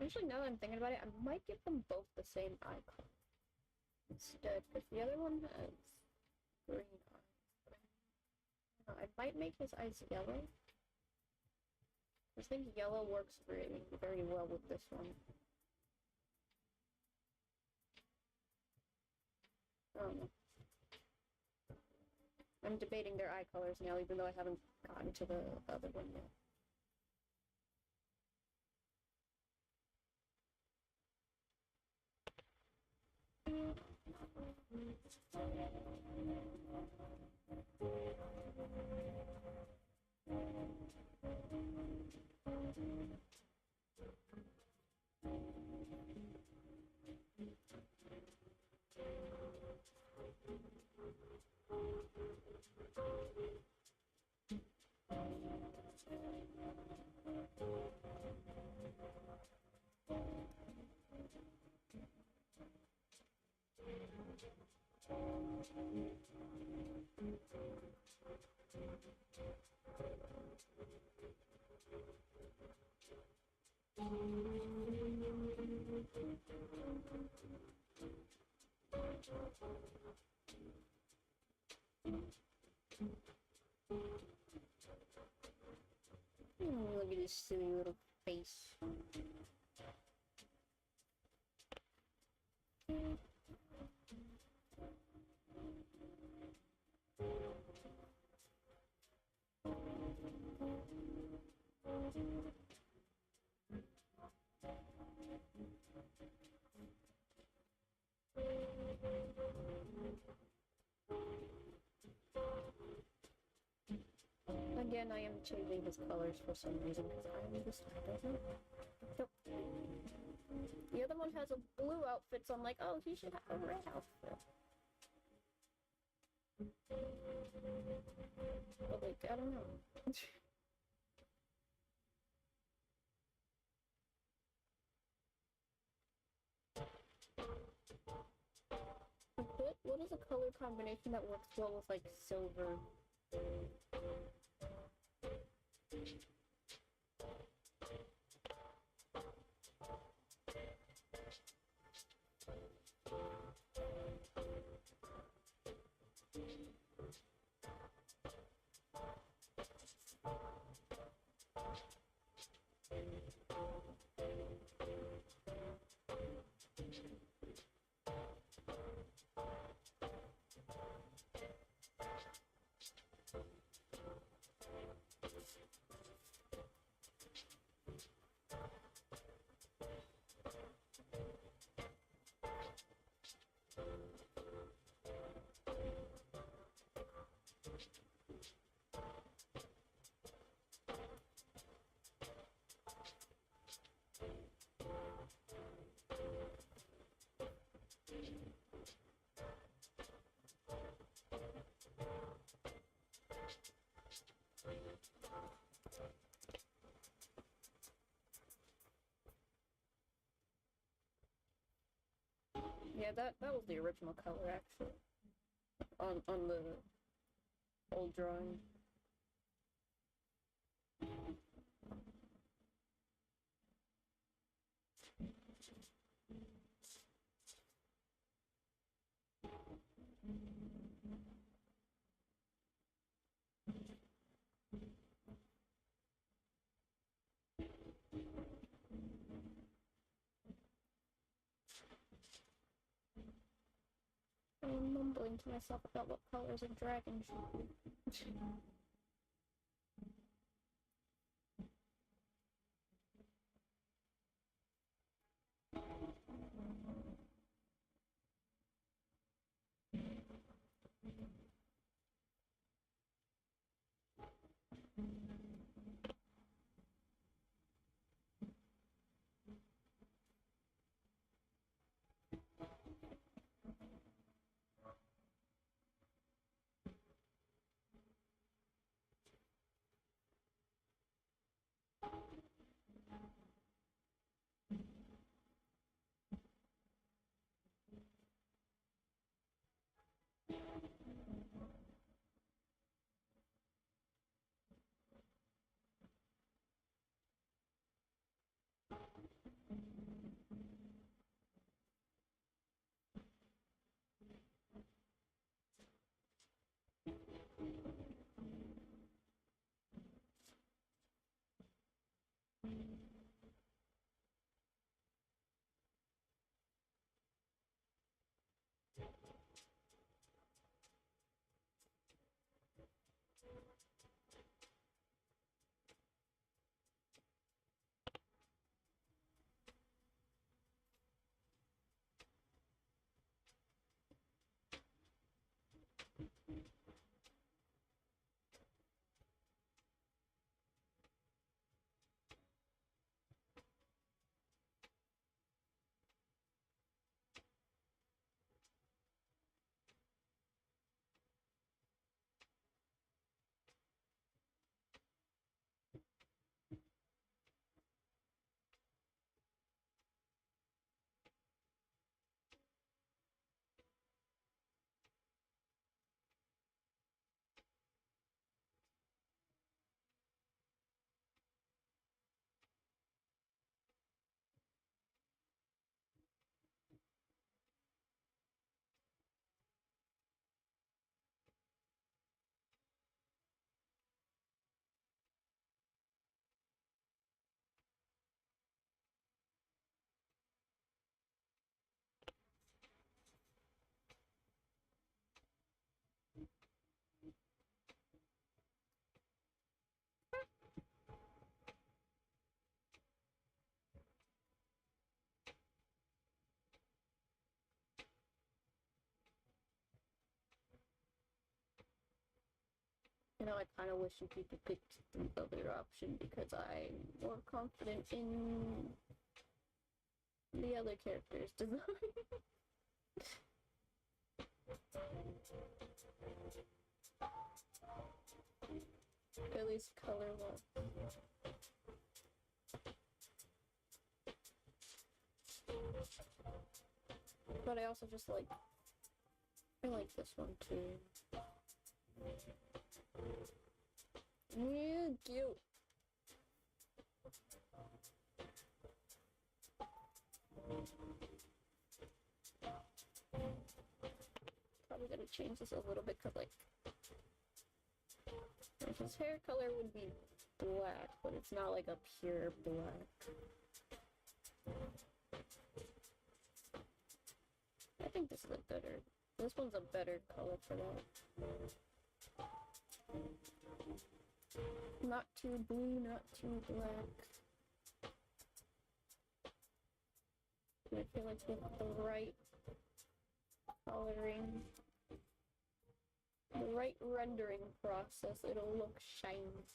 Actually, now that I'm thinking about it, I might give them both the same eye color instead, because the other one has green eyes. I might make his eyes yellow. I think yellow works really very well with this one. I don't know. I'm debating their eye colors now, even though I haven't gotten to the other one yet. Look at this silly little face. Again, I am changing his colors for some reason because I'm just I don't know. Nope. The other one has a blue outfit, so I'm like, oh, he should have a red outfit. But like, I don't know. What is a color combination that works well with like silver? Yeah, that was the original color actually. On the old drawing. I'm mumbling to myself about what colors a dragon should be. You know, I kind of wish you could pick the other option because I'm more confident in the other character's design. At least color-wise. But I also just like, I like this one too. Yeah, cute. Probably gonna change this a little bit because like his hair color would be black, but it's not like a pure black. I think this is a better. This one's a better color for that. Not too blue, not too black. And I feel like with the right coloring, the right rendering process, it'll look shiny.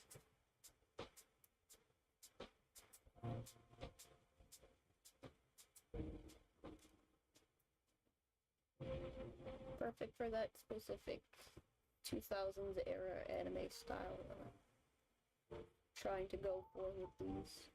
Perfect for that specific 2000s era anime style trying to go for with these.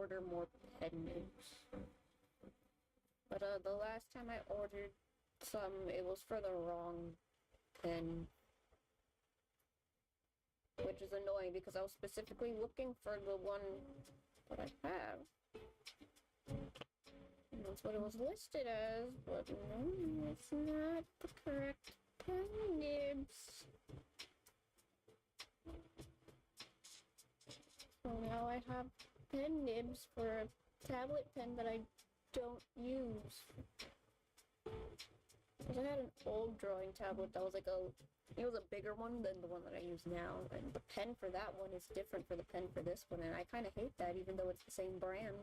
order more pen nibs. But the last time I ordered some, it was for the wrong pen. Which is annoying because I was specifically looking for the one that I have. And that's what it was listed as, but no, it's not the correct pen nibs. So now I have pen nibs for a tablet pen that I don't use. Because I had an old drawing tablet that was like it was a bigger one than the one that I use now, and the pen for that one is different for the pen for this one, and I kind of hate that even though it's the same brand.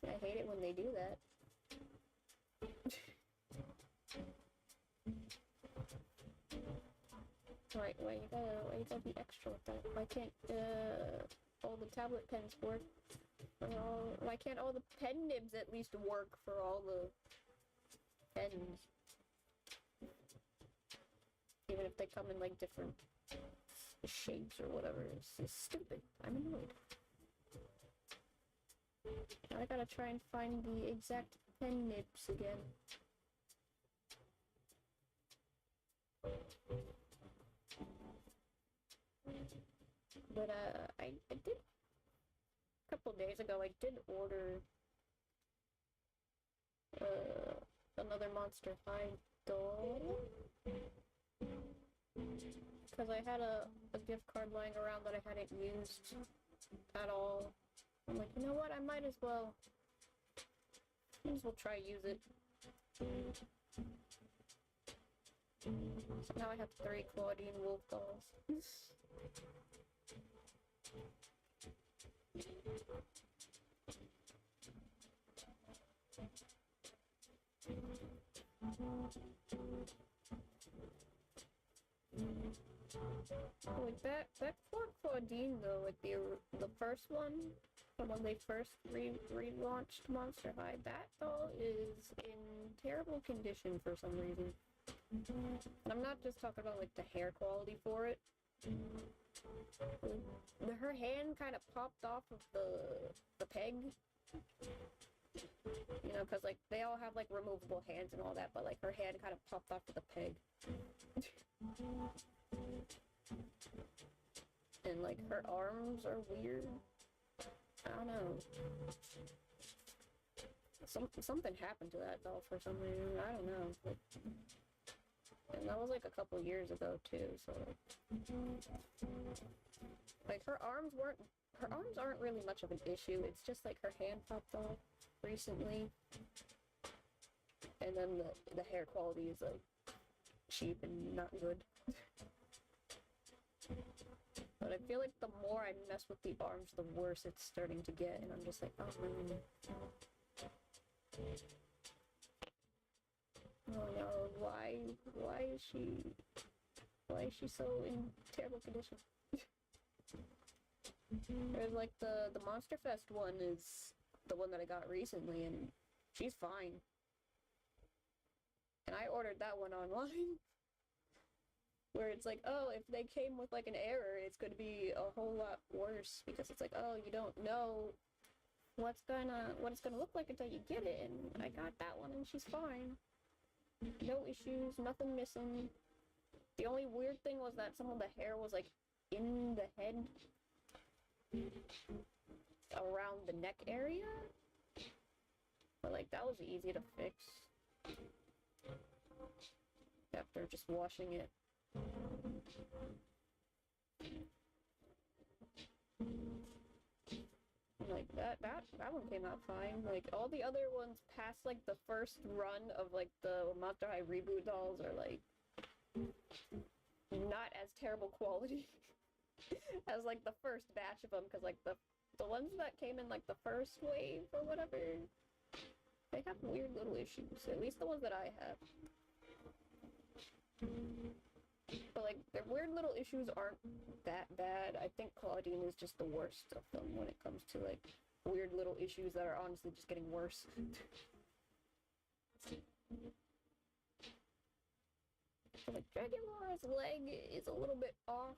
I hate it when they do that. Why you gotta be extra with that? Why can't all the tablet pens work? Why can't all the pen nibs at least work for all the pens? Even if they come in like different shapes or whatever. It's stupid. I'm annoyed. Now I gotta try and find the exact pen nibs again. But I did a couple days ago. I did order another Monster High doll because I had a gift card lying around that I hadn't used at all. I'm like, you know what? I might as well try use it. So now I have 3 Claudine Wolf dolls. Like that poor Claudine though, like the first one, when they first relaunched Monster High, that doll is in terrible condition for some reason. And I'm not just talking about like the hair quality for it. Her hand kind of popped off of the peg. You know, because like they all have like removable hands and all that, but like her hand kind of popped off of the peg. And like her arms are weird. I don't know. Something happened to that doll for some reason. I don't know. But, and that was like a couple years ago too, so like her arms aren't really much of an issue. It's just like her hand popped off recently. And then the hair quality is like cheap and not good. But I feel like the more I mess with the arms, the worse it's starting to get, and I'm just like, oh man. Oh no, why is she so in terrible condition? There's like the Monster Fest one is the one that I got recently, and she's fine. And I ordered that one online. Where it's like, oh, if they came with like an error, it's going to be a whole lot worse, because it's like, oh, you don't know what it's gonna look like until you get it, and I got that one and she's fine. No issues, nothing missing. The only weird thing was that some of the hair was like in the head around the neck area. But like that was easy to fix after just washing it. Like that one came out fine. Like all the other ones past like the first run of like the Monster High reboot dolls are like not as terrible quality as like the first batch of them, because like the ones that came in like the first wave or whatever, they have weird little issues. At least the ones that I have. But like their weird little issues aren't that bad. I think Claudine is just the worst of them when it comes to like weird little issues that are honestly just getting worse. So like Dragulaura's leg is a little bit off.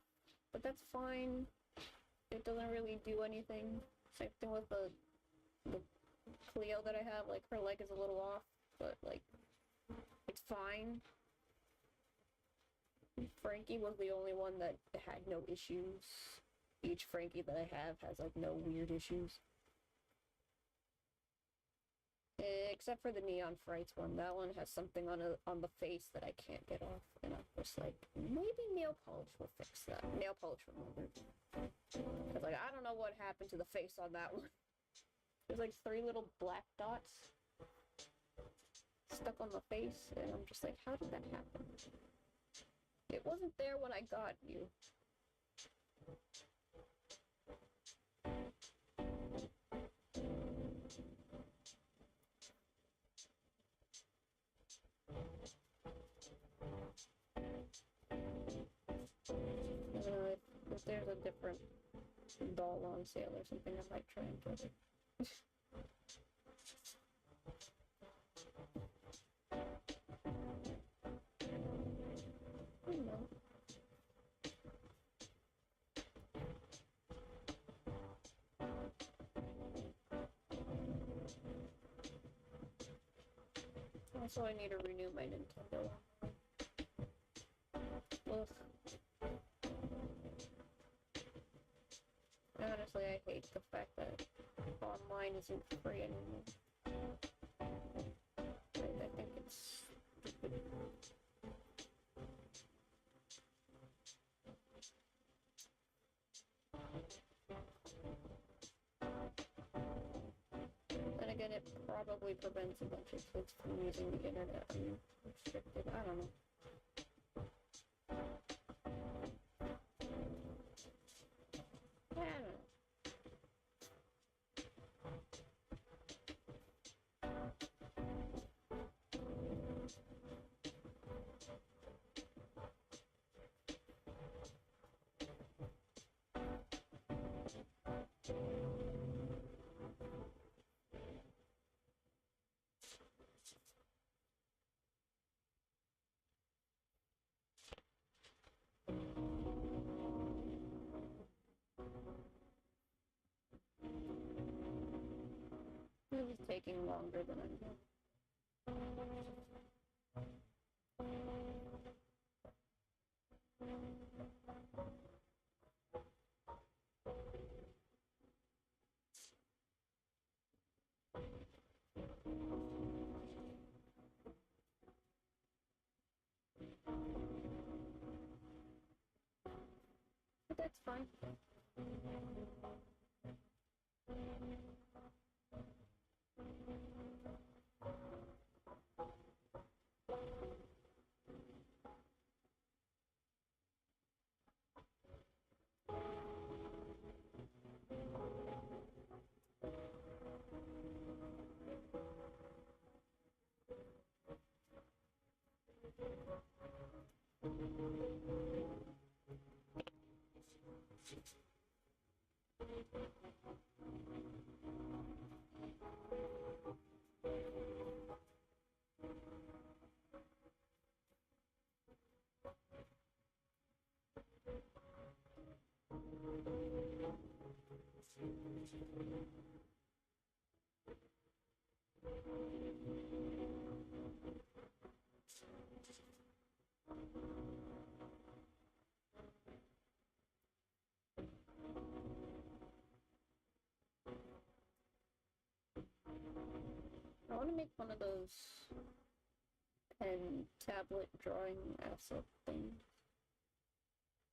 but that's fine. It doesn't really do anything. Same thing with the Cleo that I have, like, her leg is a little off, but, like, it's fine. Frankie was the only one that had no issues. Each Frankie that I have has, like, no weird issues. Except for the Neon Frights one. That one has something on the face that I can't get off. And I'm just like, maybe nail polish will fix that. Nail polish remover. Because, like, I don't know what happened to the face on that one. There's, like, 3 little black dots stuck on the face. And I'm just like, how did that happen? It wasn't there when I got you. If there's a different doll on sale or something, I might try and get it. I don't know. Also, I need to renew my Nintendo. Ugh. Honestly, I hate the fact that online isn't free anymore. I think it's stupid. Then again, it probably prevents a bunch of kids from using the internet unrestricted. I don't know. I don't know. This is taking longer than I know. But that's fine. I want to make one of those pen tablet drawing asset things.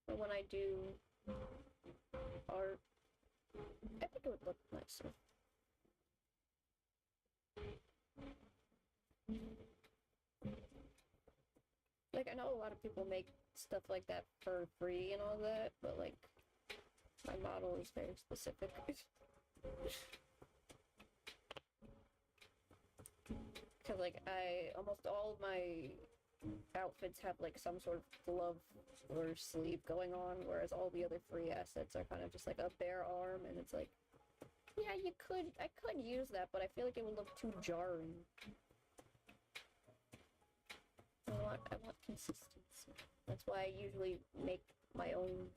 But when I do art, I think it would look nicer. Like, I know a lot of people make stuff like that for free and all that, but, like, my model is very specific. Because, like, almost all of my outfits have, like, some sort of glove or sleeve going on, whereas all the other free assets are kind of just, like, a bare arm, and it's like, yeah, I could use that, but I feel like it would look too jarring. I want consistency. That's why I usually make my own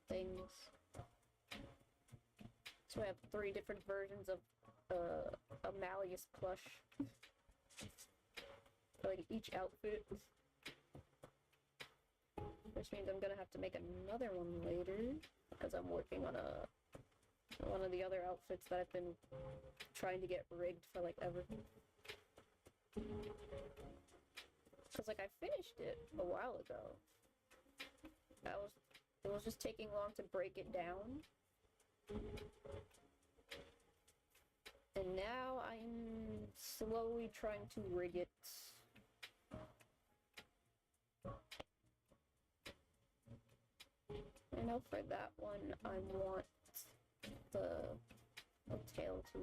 things. So I have 3 different versions of a Malleus plush for like each outfit. Which means I'm gonna have to make another one later because I'm working on one of the other outfits that I've been trying to get rigged for like ever. Cause like I finished it a while ago. It was just taking long to break it down. And now I'm slowly trying to rig it. I know for that one I want the tail to...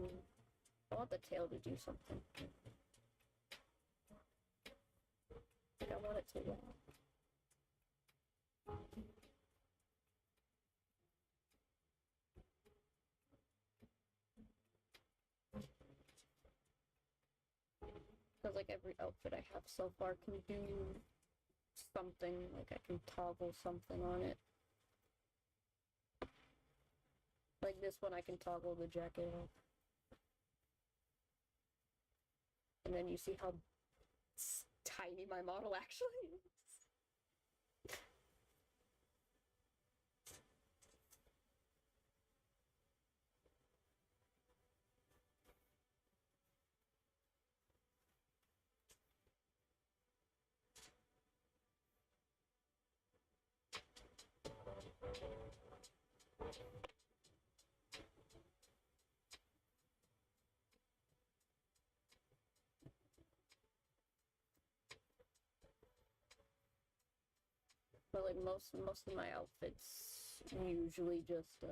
I want the tail to do something. Like I want it to... Because like every outfit I have so far can do something, like I can toggle something on it. Like this one I can toggle the jacket off. And then you see how tiny my model actually is. But like most of my outfits usually just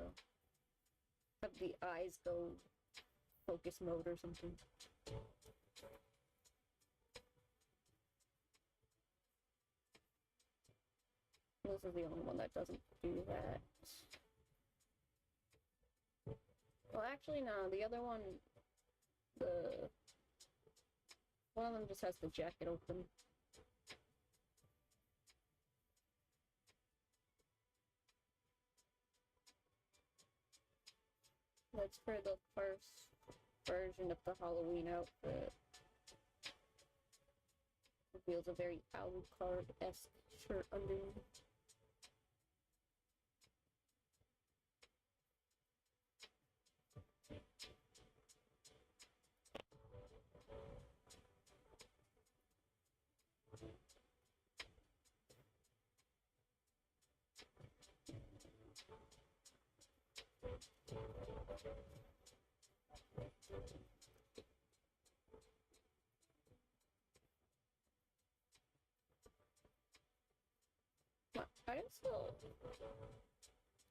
have the eyes go focus mode or something. This is the only one that doesn't do that. Well, actually, no. The other one, one of them just has the jacket open. That's for the first version of the Halloween outfit. Reveals a very Alucard-esque shirt underneath. I am still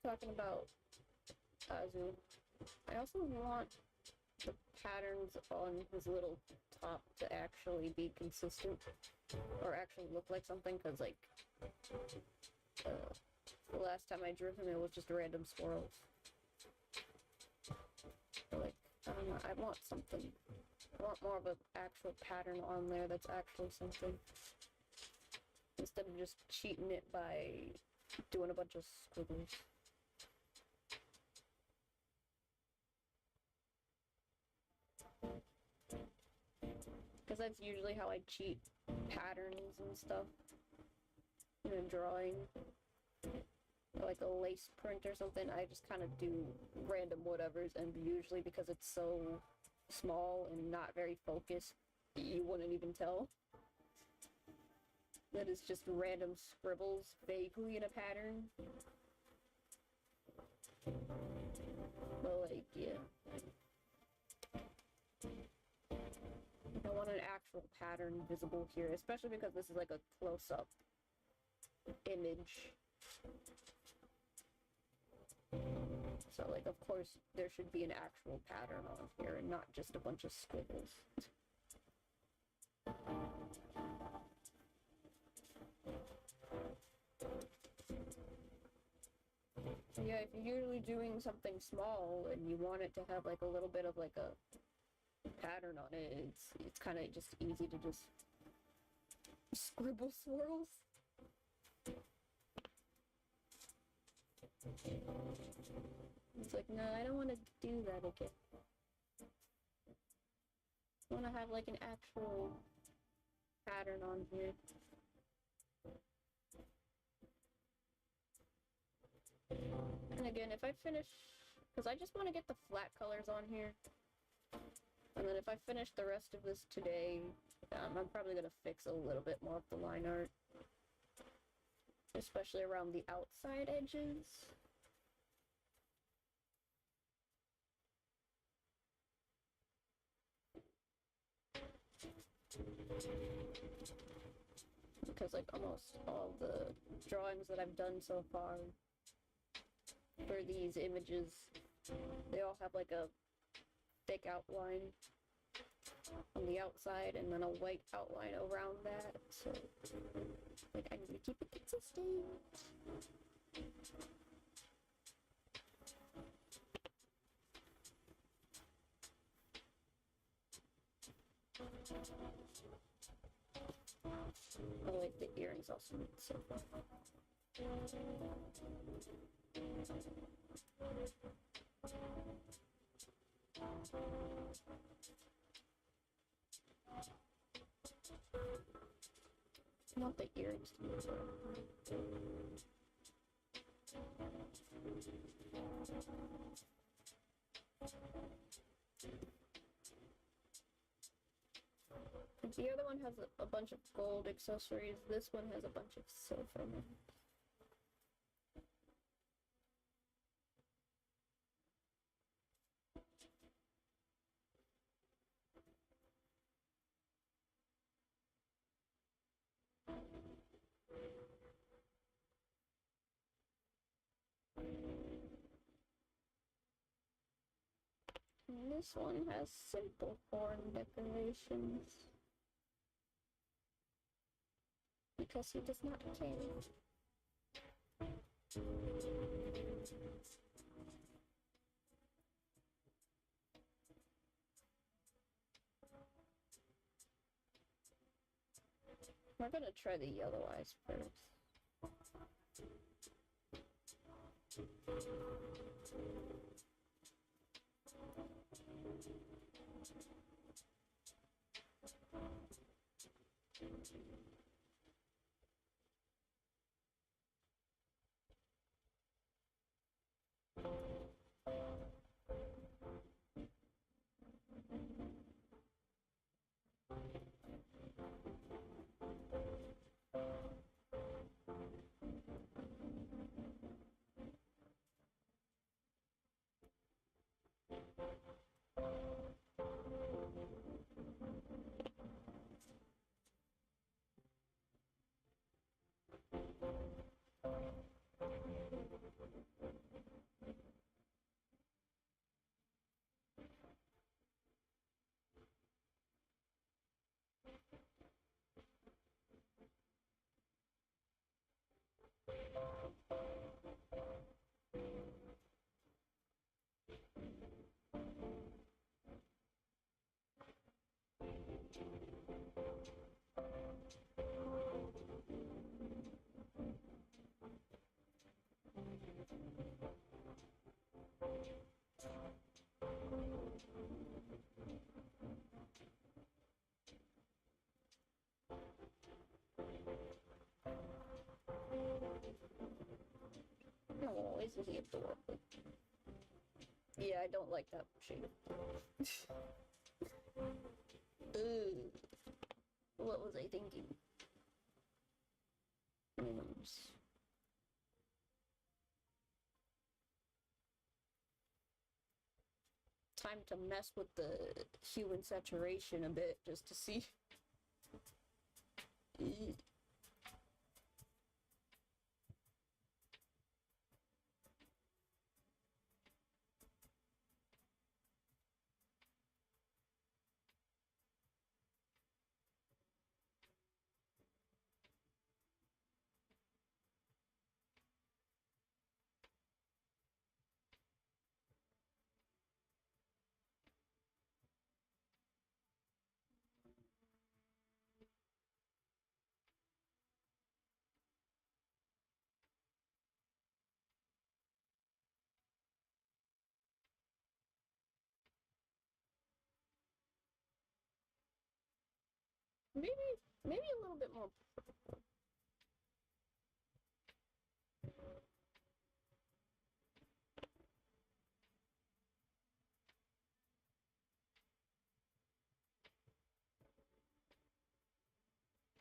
talking about Azu. I also want the patterns on his little top to actually be consistent, or actually look like something, because like the last time I drew him it was just random swirls. So, like, I don't know, I want something. I want more of an actual pattern on there that's actually something. Instead of just cheating it by doing a bunch of squiggles. Because that's usually how I cheat patterns and stuff in a drawing. Or like a lace print or something, I just kind of do random whatevers, and usually because it's so small and not very focused, you wouldn't even tell that it's just random scribbles vaguely in a pattern. But like, yeah. I want an actual pattern visible here, especially because this is like a close-up image. So like, of course, there should be an actual pattern on here and not just a bunch of squiggles. Yeah, if you're usually doing something small and you want it to have like a little bit of like a pattern on it, it's kind of just easy to just scribble swirls. It's like, no, I don't want to do that again. I want to have like an actual pattern on here. And again, if I finish, because I just want to get the flat colors on here. And then if I finish the rest of this today, I'm probably going to fix a little bit more of the line art. Especially around the outside edges. Because like almost all the drawings that I've done so far for these images, they all have like a thick outline on the outside and then a white outline around that. So like I need to keep it consistent. Oh, like the earrings also need silver. I want the earrings to be silver. The other one has a bunch of gold accessories. This one has a bunch of silver. And this one has simple horn decorations. Because he does not care. We're gonna try the yellow eyes first. Oh, isn't he adorable? Yeah, I don't like that shape. Ooh. What was I thinking? Time to mess with the hue and saturation a bit just to see. maybe a little bit more purple.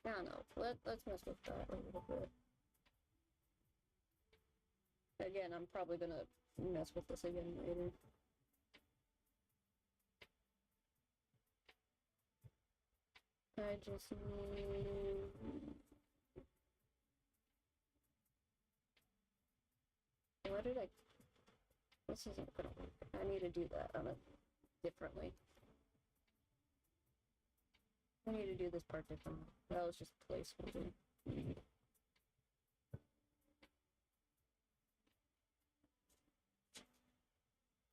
I don't know. Let's mess with that a little bit. Again, I'm probably gonna mess with this again later. I just need... What did I... This isn't gonna work. I need to do that on a differently. I need to do this part differently. That was just placeholder.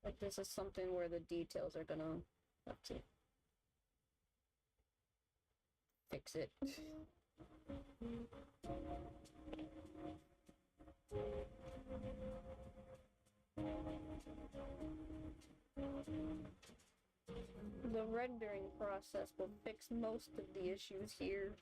Like, this is something where the details are gonna have to fix it. The rendering process will fix most of the issues here.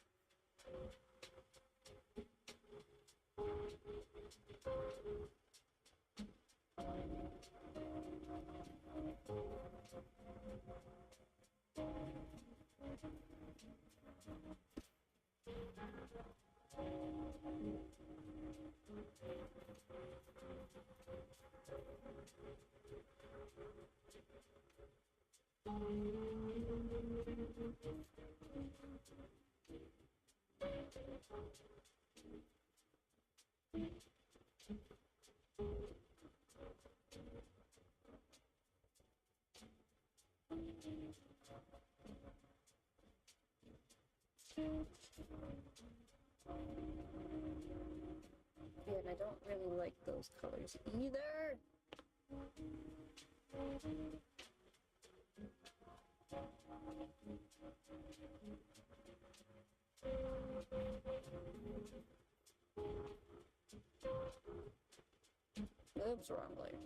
Yeah, and I don't really like those colors either. Oops, wrong layer.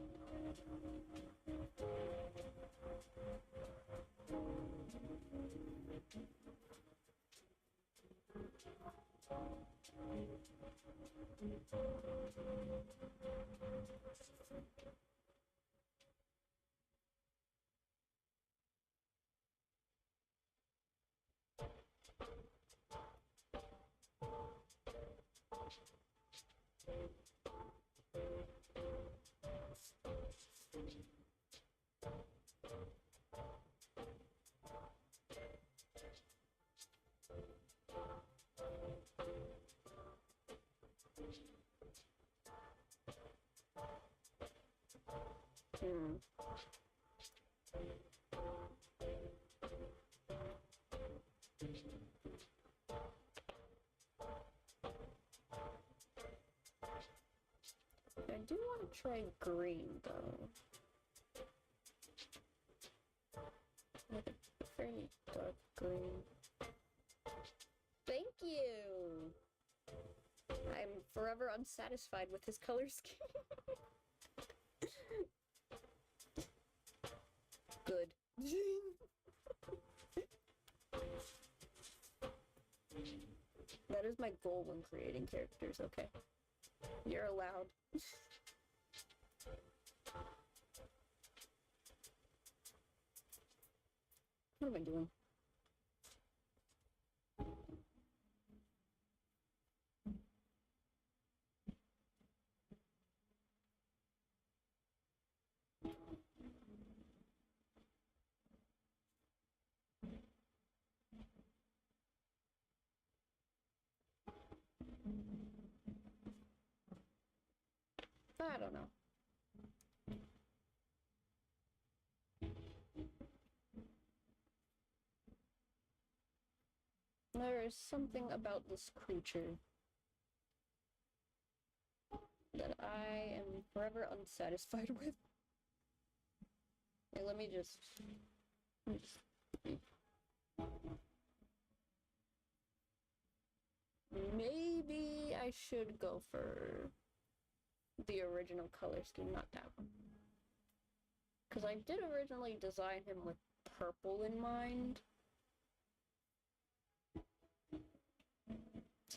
I do want to try green, though. Like a fairly dark green. Thank you! I'm forever unsatisfied with his color scheme. Good. That is my goal when creating characters, okay? You're allowed. What am I doing? I don't know. There is something about this creature that I am forever unsatisfied with. Hey, let me just... Maybe I should go for the original color scheme, not that one. Because I did originally design him with purple in mind.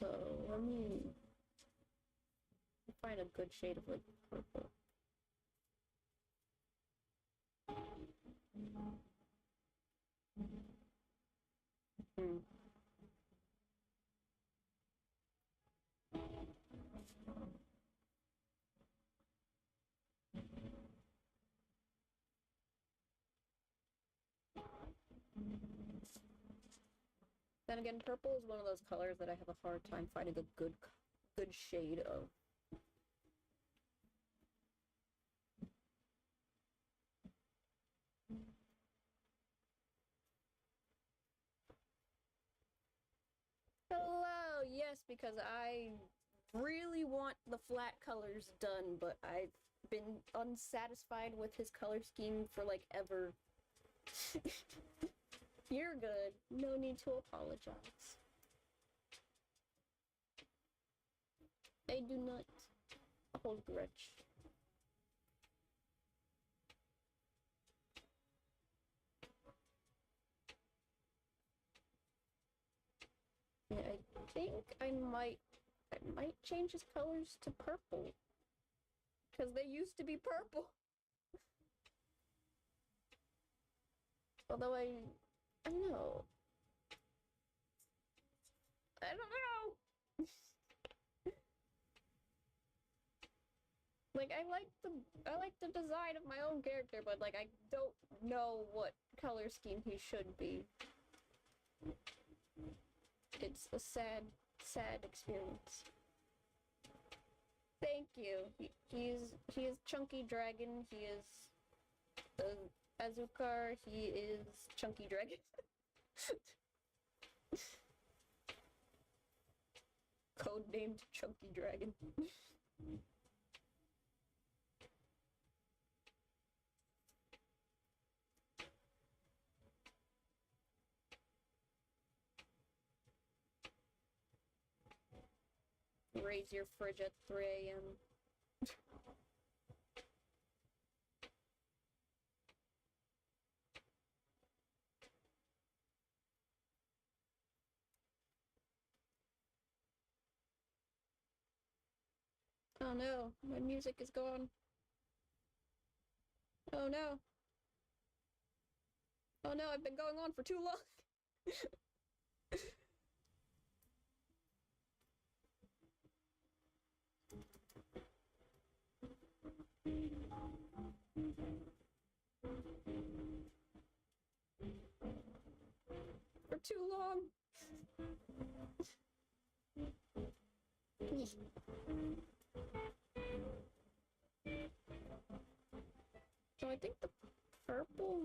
So let me find a good shade of like purple. Hmm. Then again, purple is one of those colors that I have a hard time finding a good shade of. Hello, yes, because I really want the flat colors done, but I've been unsatisfied with his color scheme for like ever. You're good. No need to apologize. I do not hold grudge. Yeah, I think I might change his colors to purple. Because they used to be purple. Although I don't know. I don't know. Like I like the design of my own character, but like I don't know what color scheme he should be. It's a sad experience. Thank you. He is Chunky Dragon. He is Azukar. He is Chunky Dragon. Codenamed Chunky Dragon. Raise your fridge at 3 a.m. Oh no, my music is gone. Oh no. Oh no, I've been going on for too long. For too long. So I think the purple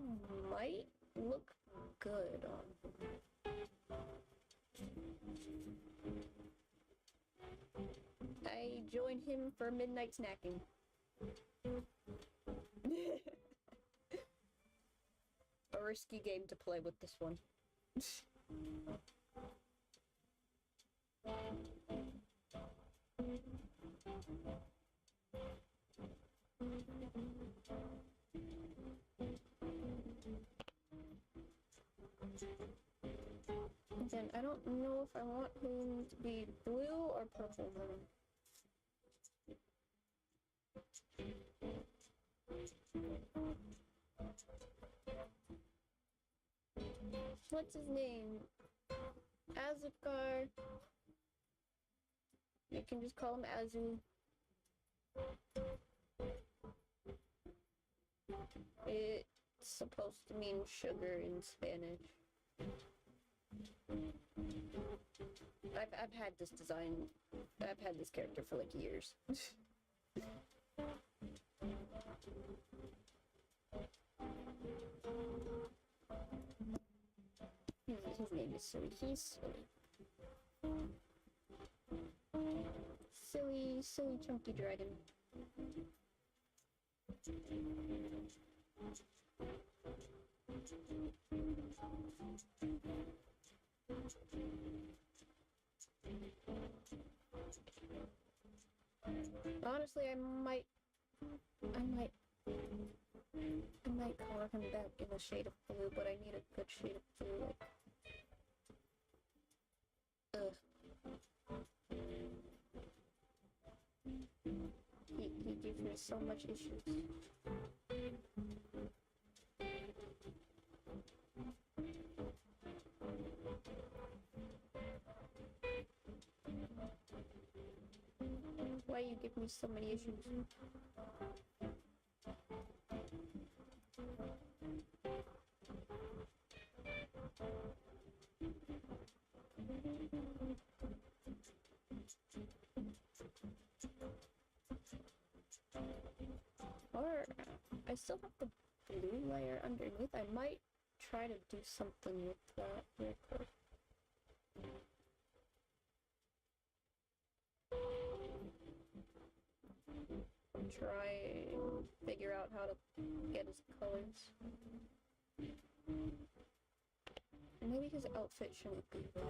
might look good on. I joined him for midnight snacking. A risky game to play with this one. Then I don't know if I want him to be blue or purple then. What's his name? Azukar. You can just call him Azu. It's supposed to mean sugar in Spanish. I've had this design. I've had this character for like years. His name is Silly. He's silly. Silly Chunky Dragon. Honestly, I might color him back in a shade of blue, but I need a good shade of blue. Ugh. There's so much issues. Why you give me so many issues? Or I still have the blue layer underneath. I might try to do something with that real quick. Try and figure out how to get his colors. Maybe his outfit shouldn't be red.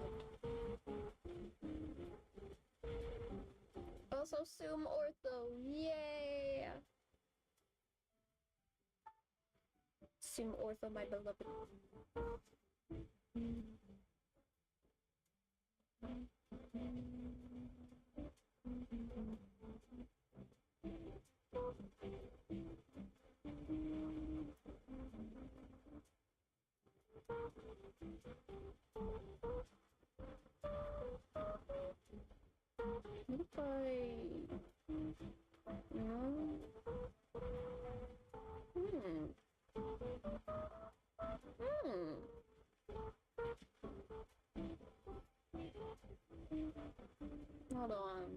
Also, Zoom Ortho, yay! Zoom Ortho, my beloved. What if I... No? Hold on.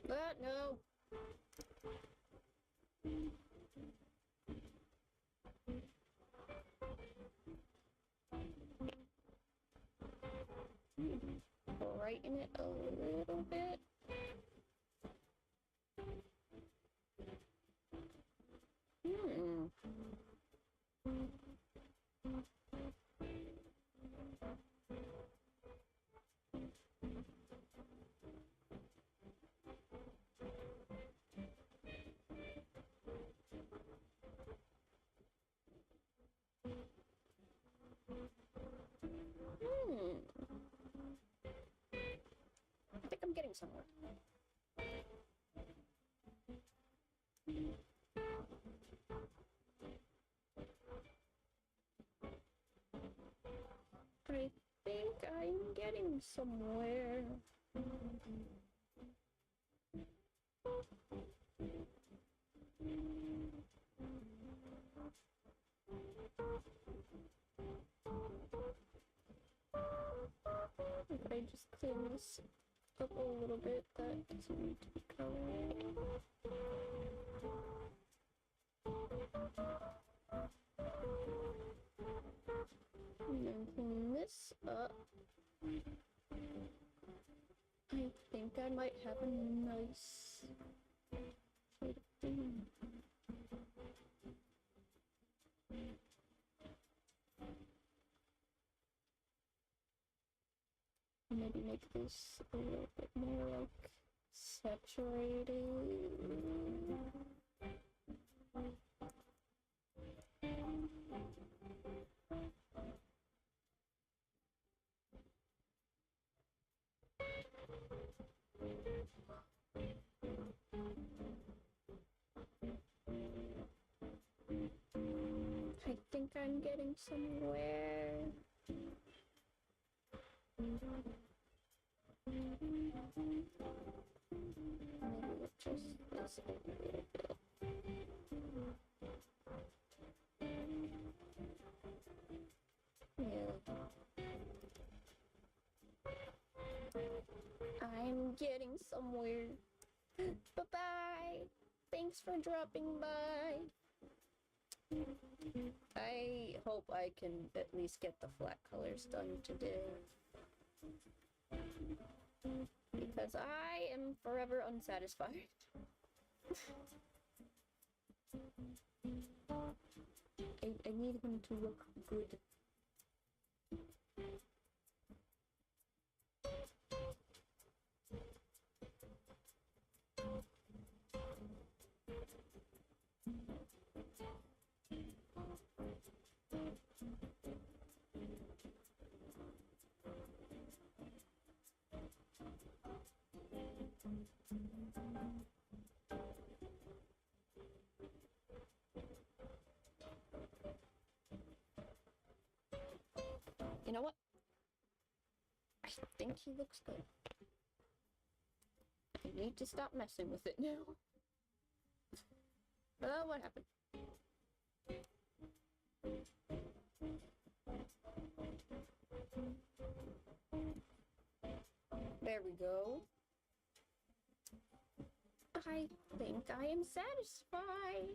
What? No. Brighten it a little bit. I think I'm getting somewhere. I think I'm getting somewhere. If I just clean this up a little bit, that doesn't need to be colored. And then clean this up. I think I might have a nice shade of green. Maybe make this a little bit more like saturated. I think I'm getting somewhere. Maybe just this a little bit. Yeah. I'm getting somewhere. Bye-bye. Thanks for dropping by. I hope I can at least get the flat colors done today. Because I am forever unsatisfied. I need him to look good. think he looks good. I need to stop messing with it now. What happened? There we go. I think I am satisfied,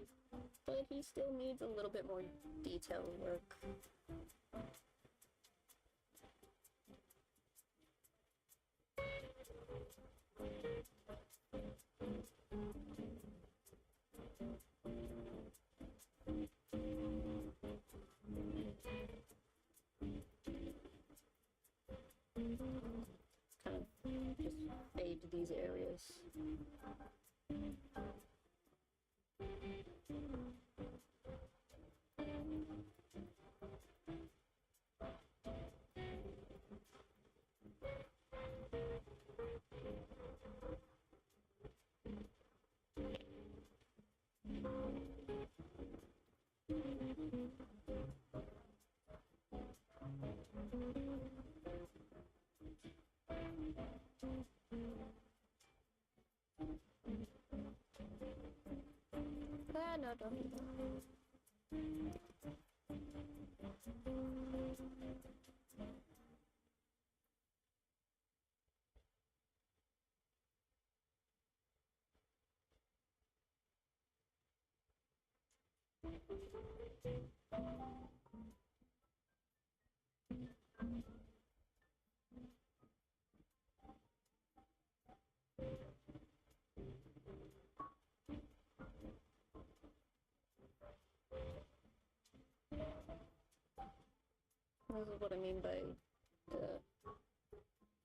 but he still needs a little bit more detail work. Kind of just fade to these areas. No, don't do that. This is what I mean by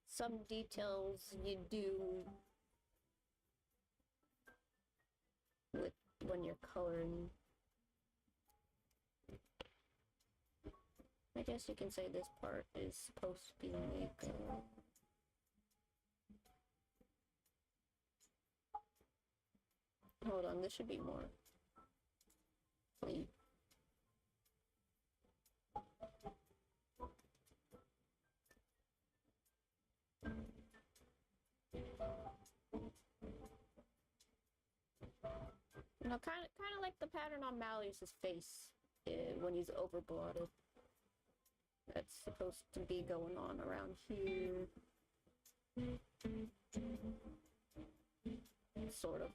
some details you do with when you're coloring. I guess you can say this part is supposed to be like hold on, this should be more clean. You know, kind of like the pattern on Malleus's face when he's overblotted. That's supposed to be going on around here. Sort of.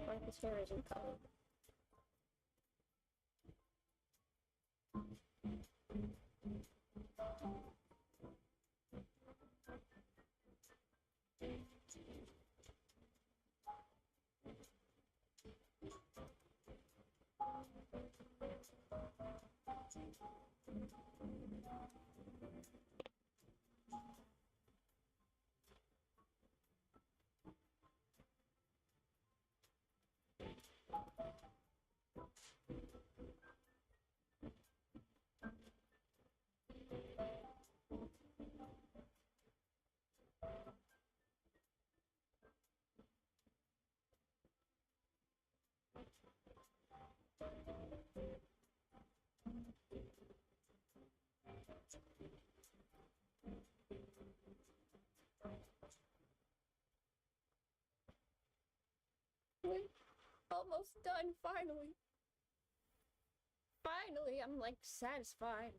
Like his hair isn't colored. house done, finally. Finally, I'm like satisfied.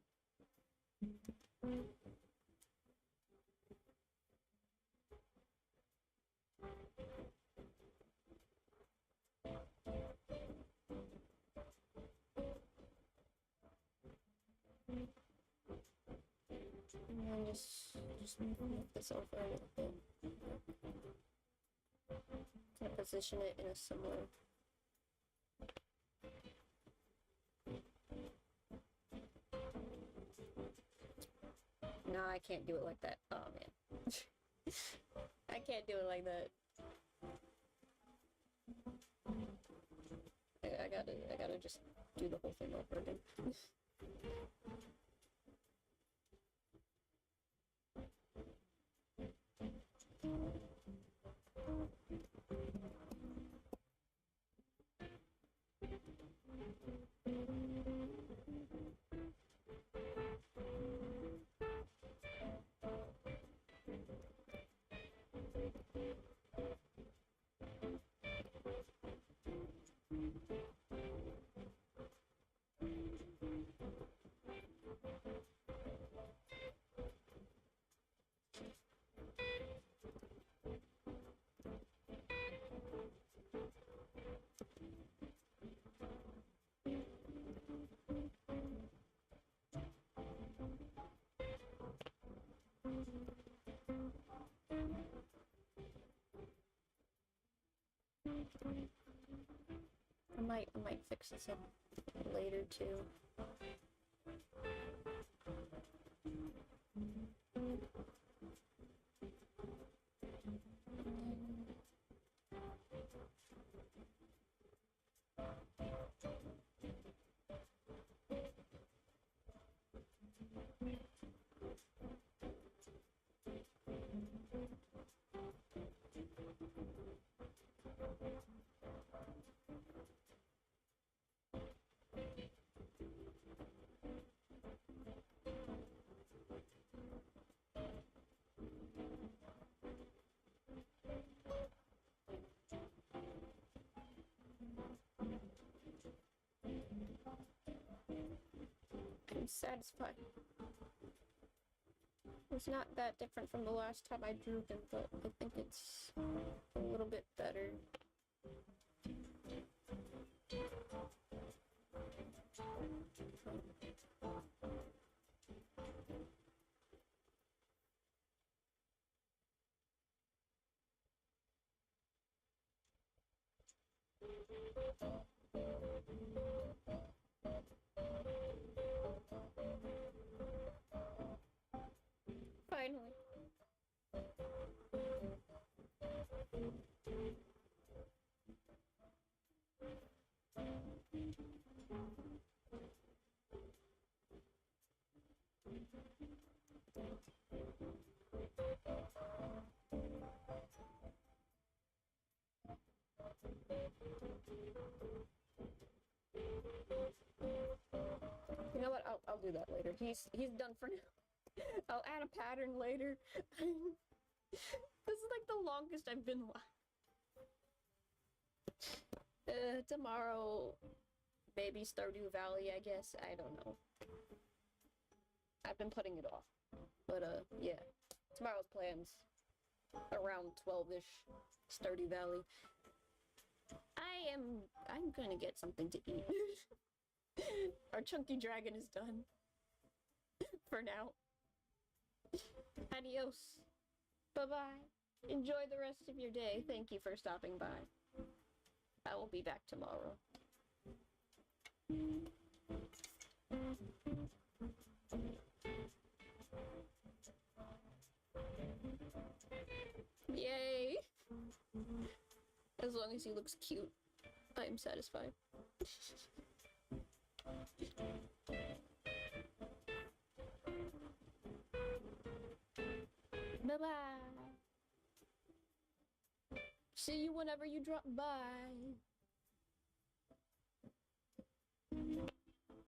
And then just move this over a little bit. Kind of position it in a similar. No, I can't do it like that. Oh man. I can't do it like that. I gotta just do the whole thing over again. I might fix this up later too. I'm satisfied. It's not that different from the last time I drew him, but I think it's a little bit better. Finally. You know what? I'll do that later. He's done for now. I'll add a pattern later. This is like the longest I've been live. Tomorrow, maybe Stardew Valley, I guess. I don't know. I've been putting it off. But, yeah. Tomorrow's plans. Around 12-ish. Stardew Valley. I'm gonna get something to eat. Our chunky dragon is done. For now. Adios. Bye-bye. Enjoy the rest of your day. Thank you for stopping by. I will be back tomorrow. Yay! As long as he looks cute, I am satisfied. Bye-bye. See you whenever you drop by.